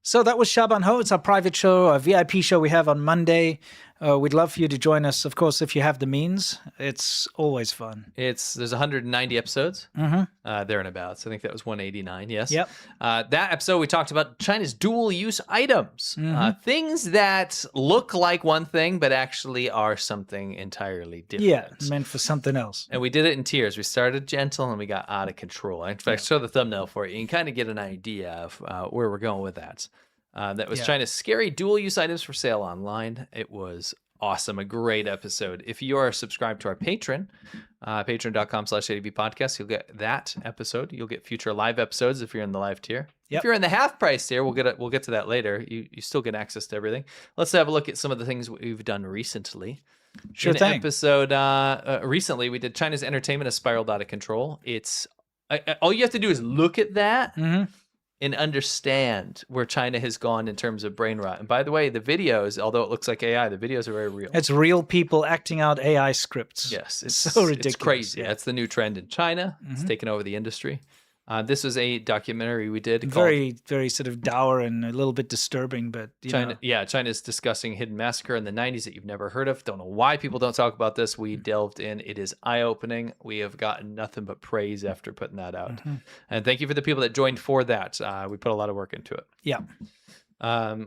So that was Shaban Ho. It's our private show, our VIP show we have on Monday. We'd love for you to join us, of course, if you have the means. It's always fun. There's 190 episodes. Mm-hmm. There and about. So I think that was 189. Yes. Yep. That episode we talked about China's dual-use items, things that look like one thing but actually are something entirally different. Yeah, meant for something else. And we did it in tiers. We started gentle and we got out of control. In fact, show the thumbnail for you. You can kind of get an idea of where we're going with that. That was China's scary dual-use items for sale online. It was awesome. A great episode. If you are subscribed to our Patreon, patreon.com/ADV podcast, you'll get that episode. You'll get future live episodes if you're in the live tier. Yep. If you're in the half price tier, we'll get to that later. You still get access to everything. Let's have a look at some of the things we've done recently. Sure in thing. An episode recently, we did China's entertainment has spiraled out of control. It's all you have to do is look at that. Mm-hmm. and understand where China has gone in terms of brain rot. And by the way, the videos, although it looks like AI, the videos are very real. It's real people acting out AI scripts. Yes, it's so ridiculous. It's crazy. Yeah. That's the new trend in China. It's taken over the industry. This was a documentary we did. Very, very sort of dour and a little bit disturbing, but China, China's discussing hidden massacre in the 90s that you've never heard of. Don't know why people don't talk about this. We delved in. It is eye-opening. We have gotten nothing but praise after putting that out. And thank you for the people that joined for that. We put a lot of work into it. Yeah.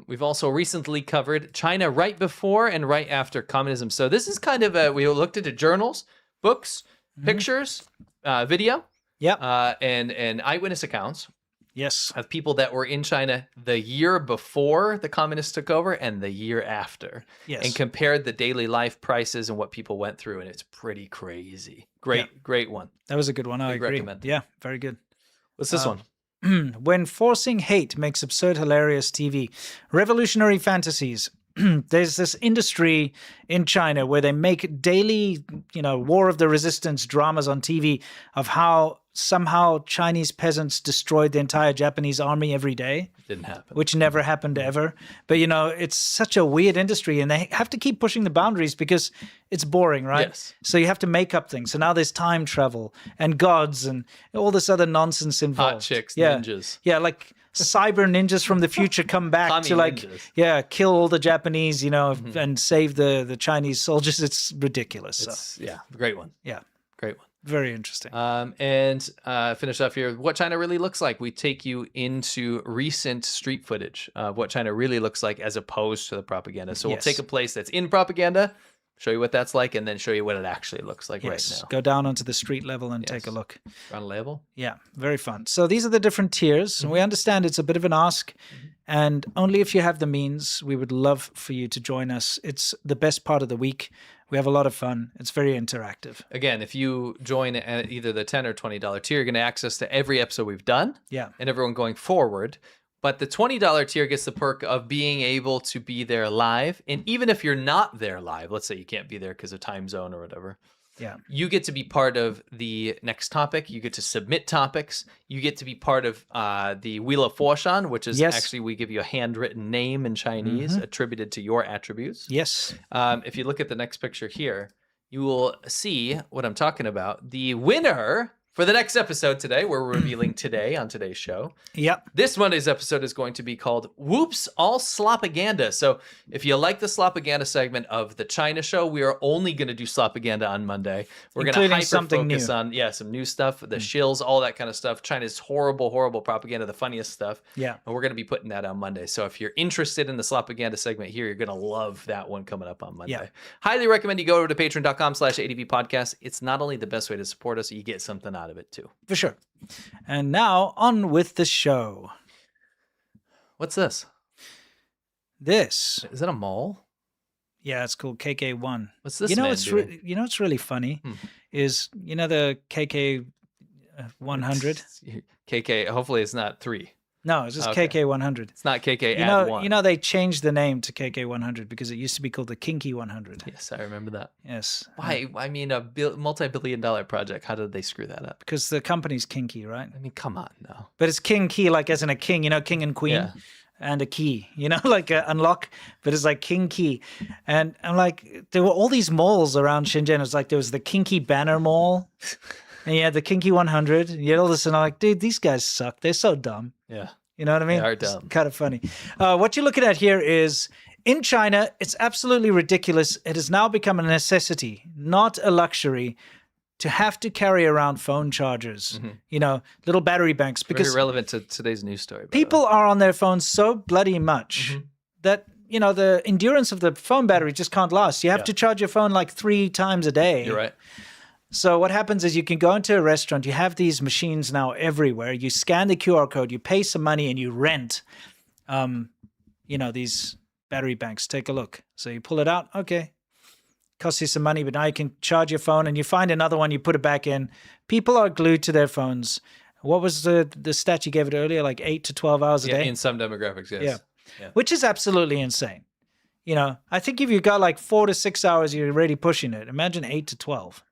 We've also recently covered China right before and right after communism. So this is kind of we looked into journals, books, pictures, video. Yeah. And eyewitness accounts. Yes. Of people that were in China the year before the communists took over and the year after. Yes. And compared the daily life prices and what people went through. And it's pretty crazy. Great one. That was a good one. I agree. Recommend. Yeah, very good. What's this one? When forcing hate makes absurd, hilarious TV. Revolutionary fantasies. There's this industry in China where they make daily, War of the Resistance dramas on TV of how somehow Chinese peasants destroyed the entire Japanese army every day. Didn't happen. Which never happened ever. But, it's such a weird industry and they have to keep pushing the boundaries because it's boring, right? Yes. So you have to make up things. So now there's time travel and gods and all this other nonsense involved. Hot chicks, ninjas. Yeah, like cyber ninjas from the future come back to ninjas. Kill all the Japanese, and save the Chinese soldiers. It's ridiculous. Great one. Yeah. Great one. Very interesting. And finish off here. What China really looks like. We take you into recent street footage of what China really looks like as opposed to the propaganda. So we'll take a place that's in propaganda, show you what that's like, and then show you what it actually looks like right now. Go down onto the street level and take a look. Ground level. Yeah, very fun. So these are the different tiers. And we understand it's a bit of an ask. And only if you have the means, we would love for you to join us. It's the best part of the week. We have a lot of fun. It's very interactive. Again, if you join at either the $10 or $20 tier, you're going to access to every episode we've done. Yeah. And everyone going forward. But the $20 tier gets the perk of being able to be there live. And even if you're not there live, let's say you can't be there because of time zone or whatever. Yeah. You get to be part of the next topic. You get to submit topics. You get to be part of the Wheel of Fortune, which is actually we give you a handwritten name in Chinese attributed to your attributes. Yes. If you look at the next picture here, you will see what I'm talking about. The winner for the next episode today, we're revealing today on today's show. Yep. This Monday's episode is going to be called Whoops, All Slopaganda. So if you like the Slopaganda segment of the China show, we are only going to do Slopaganda on Monday. We're going to hyper-focus on, some new stuff, the shills, all that kind of stuff. China's horrible, horrible propaganda, the funniest stuff. Yeah. And we're going to be putting that on Monday. So if you're interested in the Slopaganda segment here, you're going to love that one coming up on Monday. Yeah. Highly recommend you go over to patreon.com/ADV podcast. It's not only the best way to support us, you get something out of it too. For sure. And now on with the show. What's this? This is that a mall? Yeah, it's called KK1. What's this? What's really funny is the KK 100. KK. Hopefully, it's not 3. No, it's just KK 100. It's not KK add 1. They changed the name to KK 100 because it used to be called the Kinky 100. Yes, I remember that. Yes. Why? I mean, a multi-billion-dollar project. How did they screw that up? Because the company's kinky, right? I mean, come on, no. But it's king key, like as in a king, king and queen. Yeah. And a key, like a unlock, but it's like king key. And I'm like, there were all these malls around Shenzhen. It was like there was the Kinky Banner Mall, and you had the Kinky 100. And you had all this, and I'm like, dude, these guys suck. They're so dumb. Yeah. You know what I mean? They are dumb. It's kind of funny. What you're looking at here is in China, it's absolutely ridiculous. It has now become a necessity, not a luxury, to have to carry around phone chargers, little battery banks. Because very relevant to today's news story. People are on their phones so bloody much that, the endurance of the phone battery just can't last. You have to charge your phone like 3 times a day. You're right. So what happens is you can go into a restaurant. You have these machines now everywhere. You scan the QR code, you pay some money, and you rent, these battery banks. Take a look. So you pull it out. Okay. Costs you some money, but now you can charge your phone and you find another one, you put it back in. People are glued to their phones. What was the stat you gave it earlier? Like 8 to 12 hours a day? In some demographics, yes. Yeah. Which is absolutely insane. I think if you got like 4 to 6 hours, you're already pushing it. Imagine 8 to 12.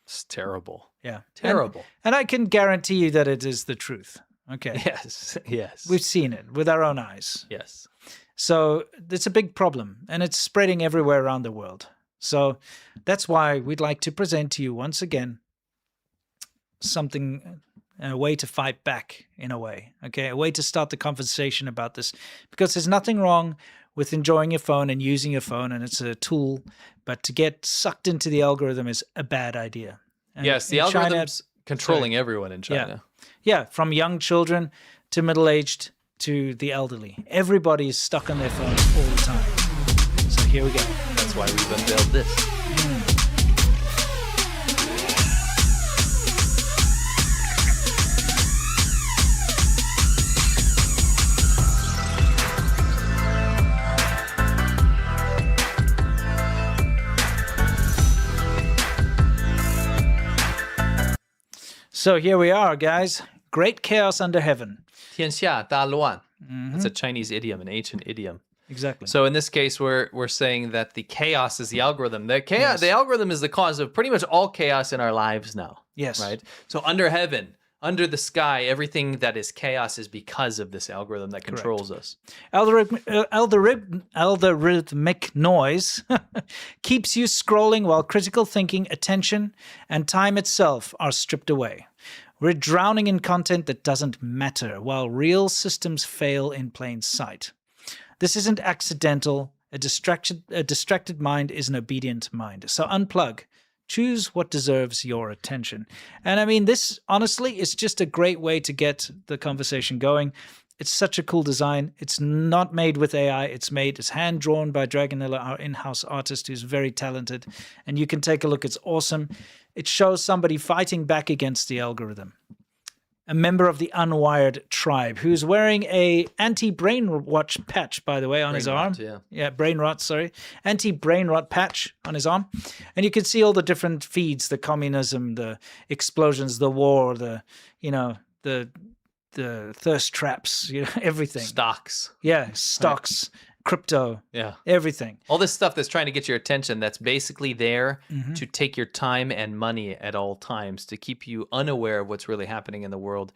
It's terrible. Yeah. Terrible. And I can guarantee you that it is the truth. Okay. Yes. Yes. We've seen it with our own eyes. Yes. So it's a big problem, and it's spreading everywhere around the world. So that's why we'd like to present to you once again something, a way to fight back in a way, okay? A way to start the conversation about this, because there's nothing wrong with enjoying your phone and using your phone, and it's a tool, but to get sucked into the algorithm is a bad idea. And yes, the in algorithm's China, controlling everyone in China. Yeah, from young children to middle-aged to the elderly. Everybody is stuck on their phones all the time. So here we go. That's why we've unveiled this. So here we are, guys. Great chaos under heaven. 天下大乱. That's a Chinese idiom, an ancient idiom. Exactly. So in this case, we're saying that the chaos is the algorithm. The algorithm is the cause of pretty much all chaos in our lives now. Yes. Right? So under heaven, under the sky, everything that is chaos is because of this algorithm that controls us. Algorithmic noise keeps you scrolling while critical thinking, attention, and time itself are stripped away. We're drowning in content that doesn't matter, while real systems fail in plain sight. This isn't accidental. A distracted mind is an obedient mind. So unplug. Choose what deserves your attention. And I mean, this, honestly, is just a great way to get the conversation going. It's such a cool design. It's not made with AI. It's hand-drawn by Dragonilla, our in-house artist, who's very talented. And you can take a look. It's awesome. It shows somebody fighting back against the algorithm. A member of the Unwired tribe who's wearing a anti-brain watch patch, by the way, on his arm. Brain rot, sorry. Anti-brain rot patch on his arm. And you can see all the different feeds, the communism, the explosions, the war, the thirst traps, everything. Stocks. Yeah, stocks, crypto, everything. All this stuff that's trying to get your attention, that's basically there to take your time and money at all times, to keep you unaware of what's really happening in the world.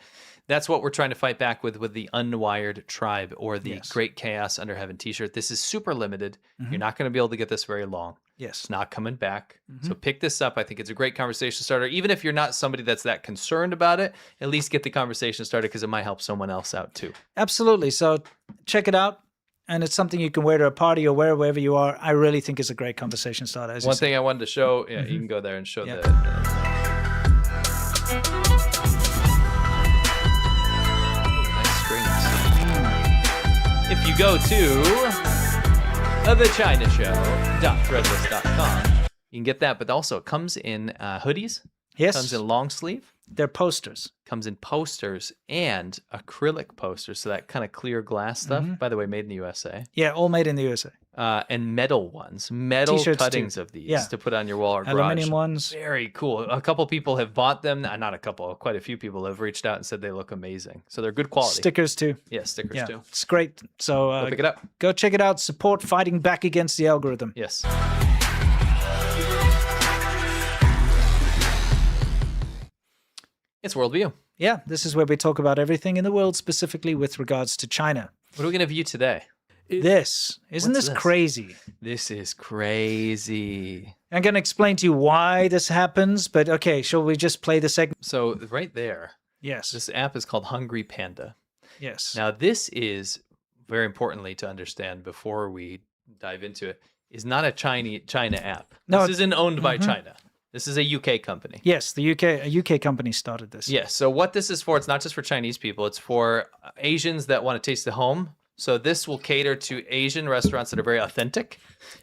That's what we're trying to fight back with the Unwired Tribe, or the Great Chaos Under Heaven t-shirt. This is super limited. You're not going to be able to get this very long. Yes. It's not coming back. So pick this up. I think it's a great conversation starter. Even if you're not somebody that's that concerned about it, at least get the conversation started, because it might help someone else out too. Absolutely. So check it out. And it's something you can wear to a party or wear wherever you are. I really think it's a great conversation starter. One thing I wanted to show, you can go there and show the nice strings. If you go to thechinashow.threadless.com, you can get that. But also, it comes in hoodies. Yes. Comes in long sleeve. They're posters. Comes in posters and acrylic posters, so that kind of clear glass stuff. By the way, made in the USA. Yeah, all made in the USA. And metal ones, metal T-shirts cuttings too. of these to put on your wall or garage. Aluminum ones. Very cool. A couple people have bought them. Not a couple, quite a few people have reached out and said they look amazing. So they're good quality. Stickers too. Yeah, stickers too. It's great. So go pick it up. Go check it out. Support fighting back against the algorithm. Yes. It's Worldview. Yeah, this is where we talk about everything in the world, specifically with regards to China. What are we going to view today? Isn't this crazy? This is crazy. I'm going to explain to you why this happens, but okay, shall we just play the segment? So right there. Yes. This app is called Hungry Panda. Yes. Now this is, very importantly to understand before we dive into it, is not a China app. No, this isn't owned by China. This is a UK company. Yes, a UK company started this. Yes. So what this is for, it's not just for Chinese people. It's for Asians that want to taste the home. So this will cater to Asian restaurants that are very authentic.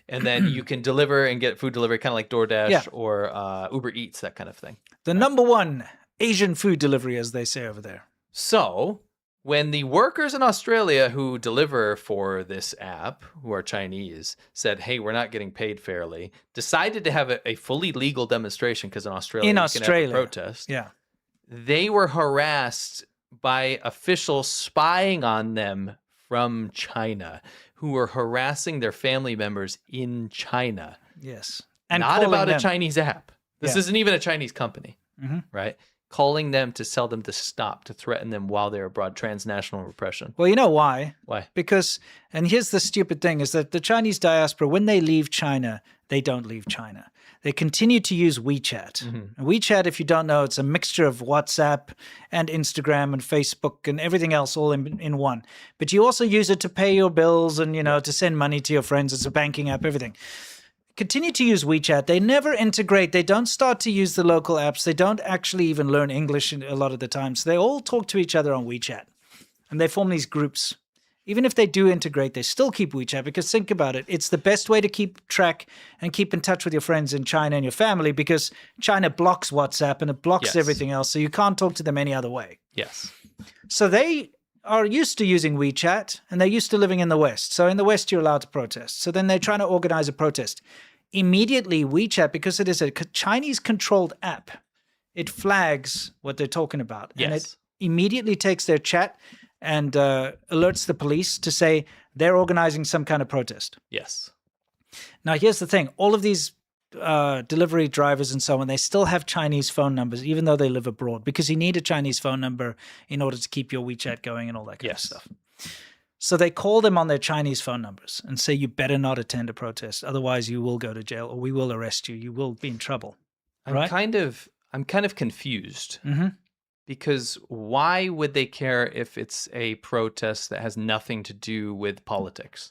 And then you can deliver and get food delivery, kind of like DoorDash or Uber Eats, that kind of thing. The number one Asian food delivery, as they say over there. So when the workers in Australia who deliver for this app, who are Chinese, said, hey, we're not getting paid fairly, decided to have a fully legal demonstration, because in Australia, you can have a protest. Yeah. They were harassed by officials spying on them from China, who were harassing their family members in China. Yes. And not about a Chinese app. This isn't even a Chinese company, right? calling them to tell them to stop, to threaten them while they're abroad, transnational repression. Well, you know why? Why? Because, and here's the stupid thing, is that the Chinese diaspora, when they leave China, they don't leave China. They continue to use WeChat. And WeChat, if you don't know, it's a mixture of WhatsApp and Instagram and Facebook and everything else all in one. But you also use it to pay your bills and, to send money to your friends. It's a banking app, everything. Continue to use WeChat. They never integrate. They don't start to use the local apps. They don't actually even learn English a lot of the time. So they all talk to each other on WeChat. And they form these groups. Even if they do integrate, they still keep WeChat, because think about it. It's the best way to keep track and keep in touch with your friends in China and your family, because China blocks WhatsApp and it blocks everything else. So you can't talk to them any other way. Yes. So they are used to using WeChat, and they're used to living in the West. So in the West, you're allowed to protest. So then they're trying to organize a protest. Immediately, WeChat, because it is a Chinese-controlled app, it flags what they're talking about. Yes. And it immediately takes their chat and alerts the police to say they're organizing some kind of protest. Yes. Now, here's the thing. All of these delivery drivers and so on, they still have Chinese phone numbers, even though they live abroad, because you need a Chinese phone number in order to keep your WeChat going and all that kind of stuff. So they call them on their Chinese phone numbers and say, you better not attend a protest. Otherwise, you will go to jail, or we will arrest you. You will be in trouble. I'm kind of confused. Because why would they care if it's a protest that has nothing to do with politics?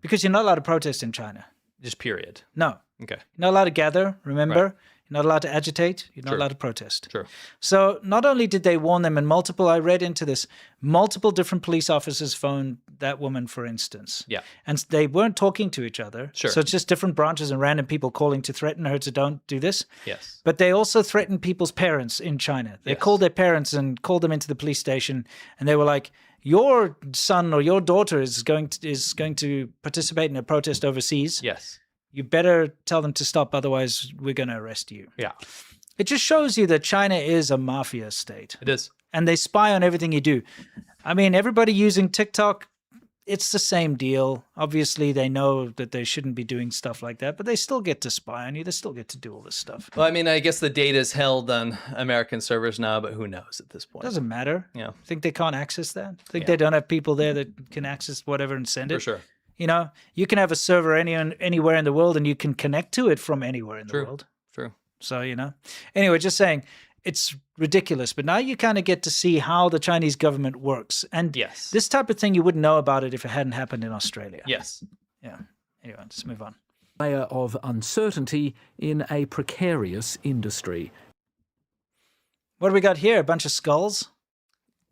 Because you're not allowed to protest in China. Just period. No. Okay. You're not allowed to gather, remember? Right. You're not allowed to agitate. You're not True. allowed to protest. True. So not only did they warn them, and I read into this, multiple different police officers phoned that woman, for instance. Yeah. And they weren't talking to each other. Sure. So it's just different branches and random people calling to threaten her to don't do this. Yes. But they also threatened people's parents in China. They called their parents and called them into the police station, and they were like, your son or your daughter is going to participate in a protest overseas. Yes. You better tell them to stop, otherwise we're going to arrest you. Yeah. It just shows you that China is a mafia state. It is. And they spy on everything you do. I mean, everybody using TikTok, it's the same deal. Obviously, they know that they shouldn't be doing stuff like that, but they still get to spy on you. They still get to do all this stuff. Well, I mean, I guess the data is held on American servers now, but who knows at this point? Doesn't matter. Yeah. Think they can't access that? Think they don't have people there that can access whatever and send it? For sure. You can have a server anywhere in the world, and you can connect to it from anywhere in the world. True. So, anyway, just saying, it's ridiculous. But now you kind of get to see how the Chinese government works. And this type of thing, you wouldn't know about it if it hadn't happened in Australia. Yes. Yeah. Anyway, let's move on. Layer of uncertainty in a precarious industry. What do we got here? A bunch of skulls?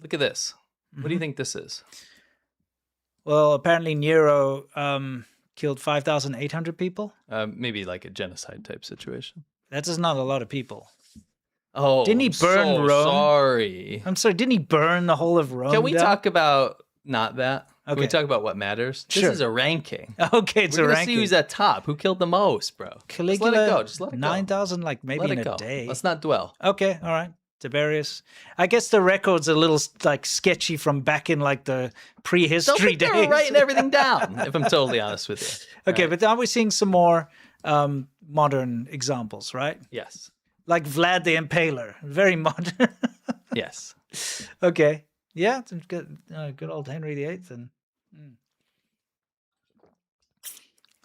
Look at this. What do you think this is? Well, apparently Nero killed 5,800 people. Maybe like a genocide type situation. That's just not a lot of people. Oh, didn't he burn so Rome? Sorry. I'm sorry. Didn't he burn the whole of Rome? Can we down? talk about not that? Can we Okay. talk about what matters? Sure. This is a ranking. Okay, it's We're a gonna ranking. see who's at top. Who killed the most, bro? Caligula, Just let it go. Just let it go. 9,000, like maybe Let in it a go. day. Let's not dwell. Okay, all right. Tiberius. I guess the record's a little like sketchy from back in like the prehistory Don't think days. they were writing everything down, if I'm totally honest with you. Okay, but are we seeing some more modern examples, right? Yes. Like Vlad the Impaler. Very modern. Yes. Okay. Yeah, it's good. Good old Henry VIII. And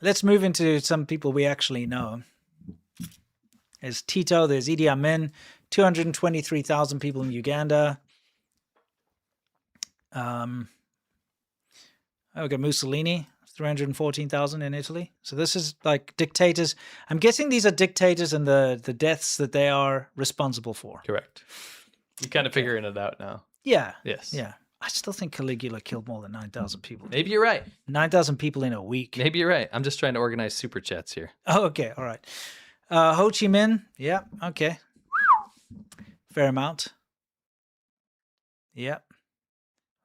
let's move into some people we actually know. There's Tito. There's Idi Amin. 223,000 people in Uganda. We got Mussolini. 314,000 in Italy. So this is like dictators. I'm guessing these are dictators and the deaths that they are responsible for. Correct. You're kind of figuring it out now. Yeah. Yes. Yeah. I still think Caligula killed more than 9,000 people. Maybe you're right. 9,000 people in a week. Maybe you're right. I'm just trying to organize super chats here. Oh, okay. All right. Ho Chi Minh. Yeah. Okay. Fair amount. Yep.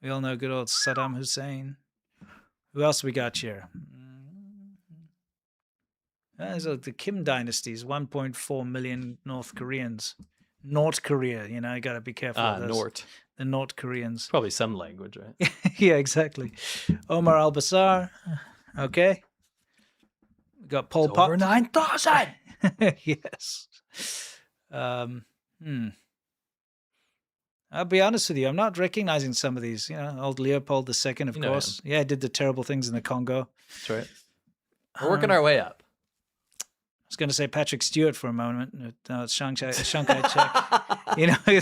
We all know good old Saddam Hussein. Who else we got here? There's the Kim dynasties, 1.4 million North Koreans. North Korea, you got to be careful of those. Nort. The North Koreans. Probably some language, right? Yeah, exactly. Omar al-Bashir. Okay. We got Pol Pot. Over 9,000! Yes. I'll be honest with you. I'm not recognizing some of these. Old Leopold II, of course. Him. Yeah, did the terrible things in the Congo. That's right. We're working our way up. I was going to say Patrick Stewart for a moment. No, it's Chiang Kai-shek.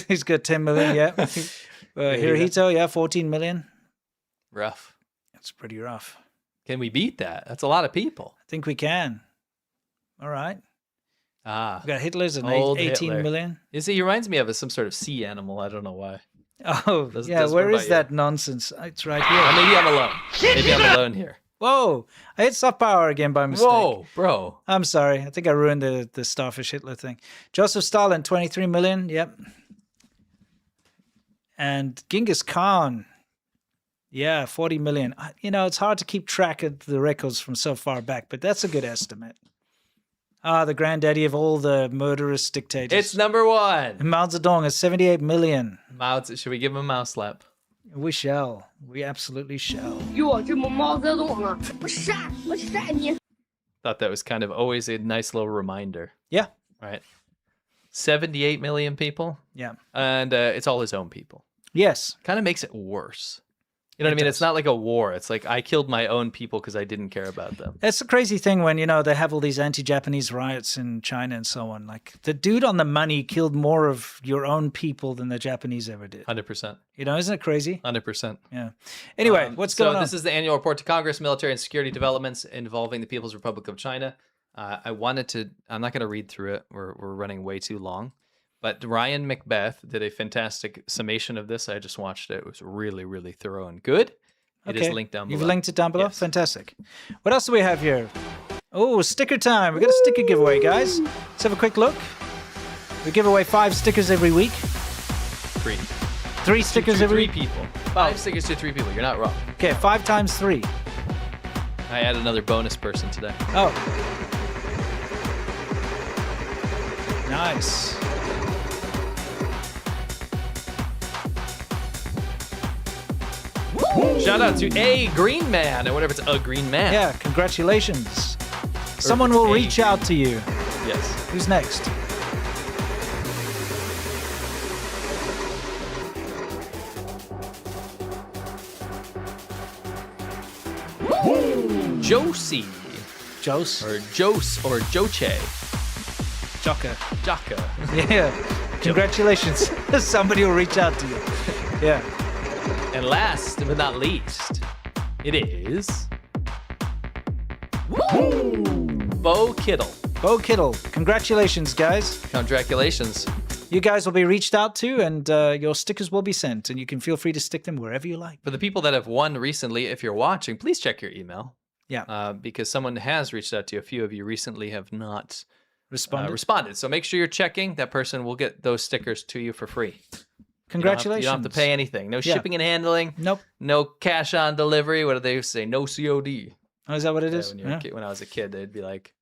He's got 10 million, yeah. Hirohito, 14 million. Rough. That's pretty rough. Can we beat that? That's a lot of people. I think we can. All right. We've got Hitler's at 18 Hitler. million. He reminds me of some sort of sea animal. I don't know why. Oh, where is that nonsense? It's right here. Maybe I'm alone. Maybe I'm alone here. Whoa, I hit soft power again by mistake. Whoa, bro. I'm sorry. I think I ruined the Starfish Hitler thing. Joseph Stalin, 23 million. Yep. And Genghis Khan, 40 million. It's hard to keep track of the records from so far back, but that's a good estimate. The granddaddy of all the murderous dictators. It's number one. Mao Zedong is 78 million. Should we give him a mouse slap? We shall. We absolutely shall. Thought that was kind of always a nice little reminder. Yeah. Right. 78 million people. Yeah. And it's all his own people. Yes. Kind of makes it worse. You know what I mean? It's not like a war. It's like I killed my own people because I didn't care about them. That's the crazy thing when, they have all these anti-Japanese riots in China and so on. Like, the dude on the money killed more of your own people than the Japanese ever did. 100%. Isn't it crazy? 100%. Yeah. Anyway, what's going on? So this is the annual report to Congress, military and security developments involving the People's Republic of China. I'm not going to read through it. We're running way too long. But Ryan McBeth did a fantastic summation of this. I just watched it. It was really, really thorough and good. It is linked down below. You've linked it down below? Yes. Fantastic. What else do we have here? Oh, sticker time. We got a sticker giveaway, guys. Let's have a quick look. We give away 5 stickers every week. 3. 3 stickers every week? 3 people. 5 stickers to 3 people. You're not wrong. Okay, 5 times 3. I add another bonus person today. Oh. Nice. Shout out to A Green Man, or whatever it's a Green Man. Yeah, congratulations. Someone will reach out to you. Yes. Who's next? Josie. Jose. Or Jose or Joche. Jaka. Yeah. Yeah. Congratulations. Somebody will reach out to you. Yeah. And last but not least, it is Bo Kittle. Bo Kittle. Congratulations, guys. Congratulations. You guys will be reached out to, and your stickers will be sent, and you can feel free to stick them wherever you like. For the people that have won recently, if you're watching, please check your email. Yeah. Because someone has reached out to you. A few of you recently have not responded. So make sure you're checking. That person will get those stickers to you for free. Congratulations. You don't have to pay anything. No shipping and handling. Nope. No cash on delivery. What do they say? No COD. Oh, is that what it is? When I was a kid, they'd be like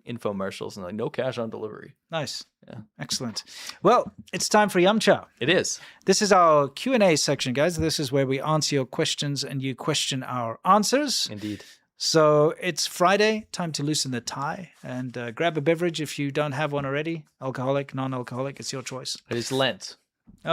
infomercials and like no cash on delivery. Nice. Yeah. Excellent. Well, it's time for Yum Cha. It is. This is our Q&A section, guys. This is where we answer your questions and you question our answers. Indeed. So it's Friday, time to loosen the tie and grab a beverage if you don't have one already. Alcoholic, non-alcoholic, it's your choice. It is Lent. Oh,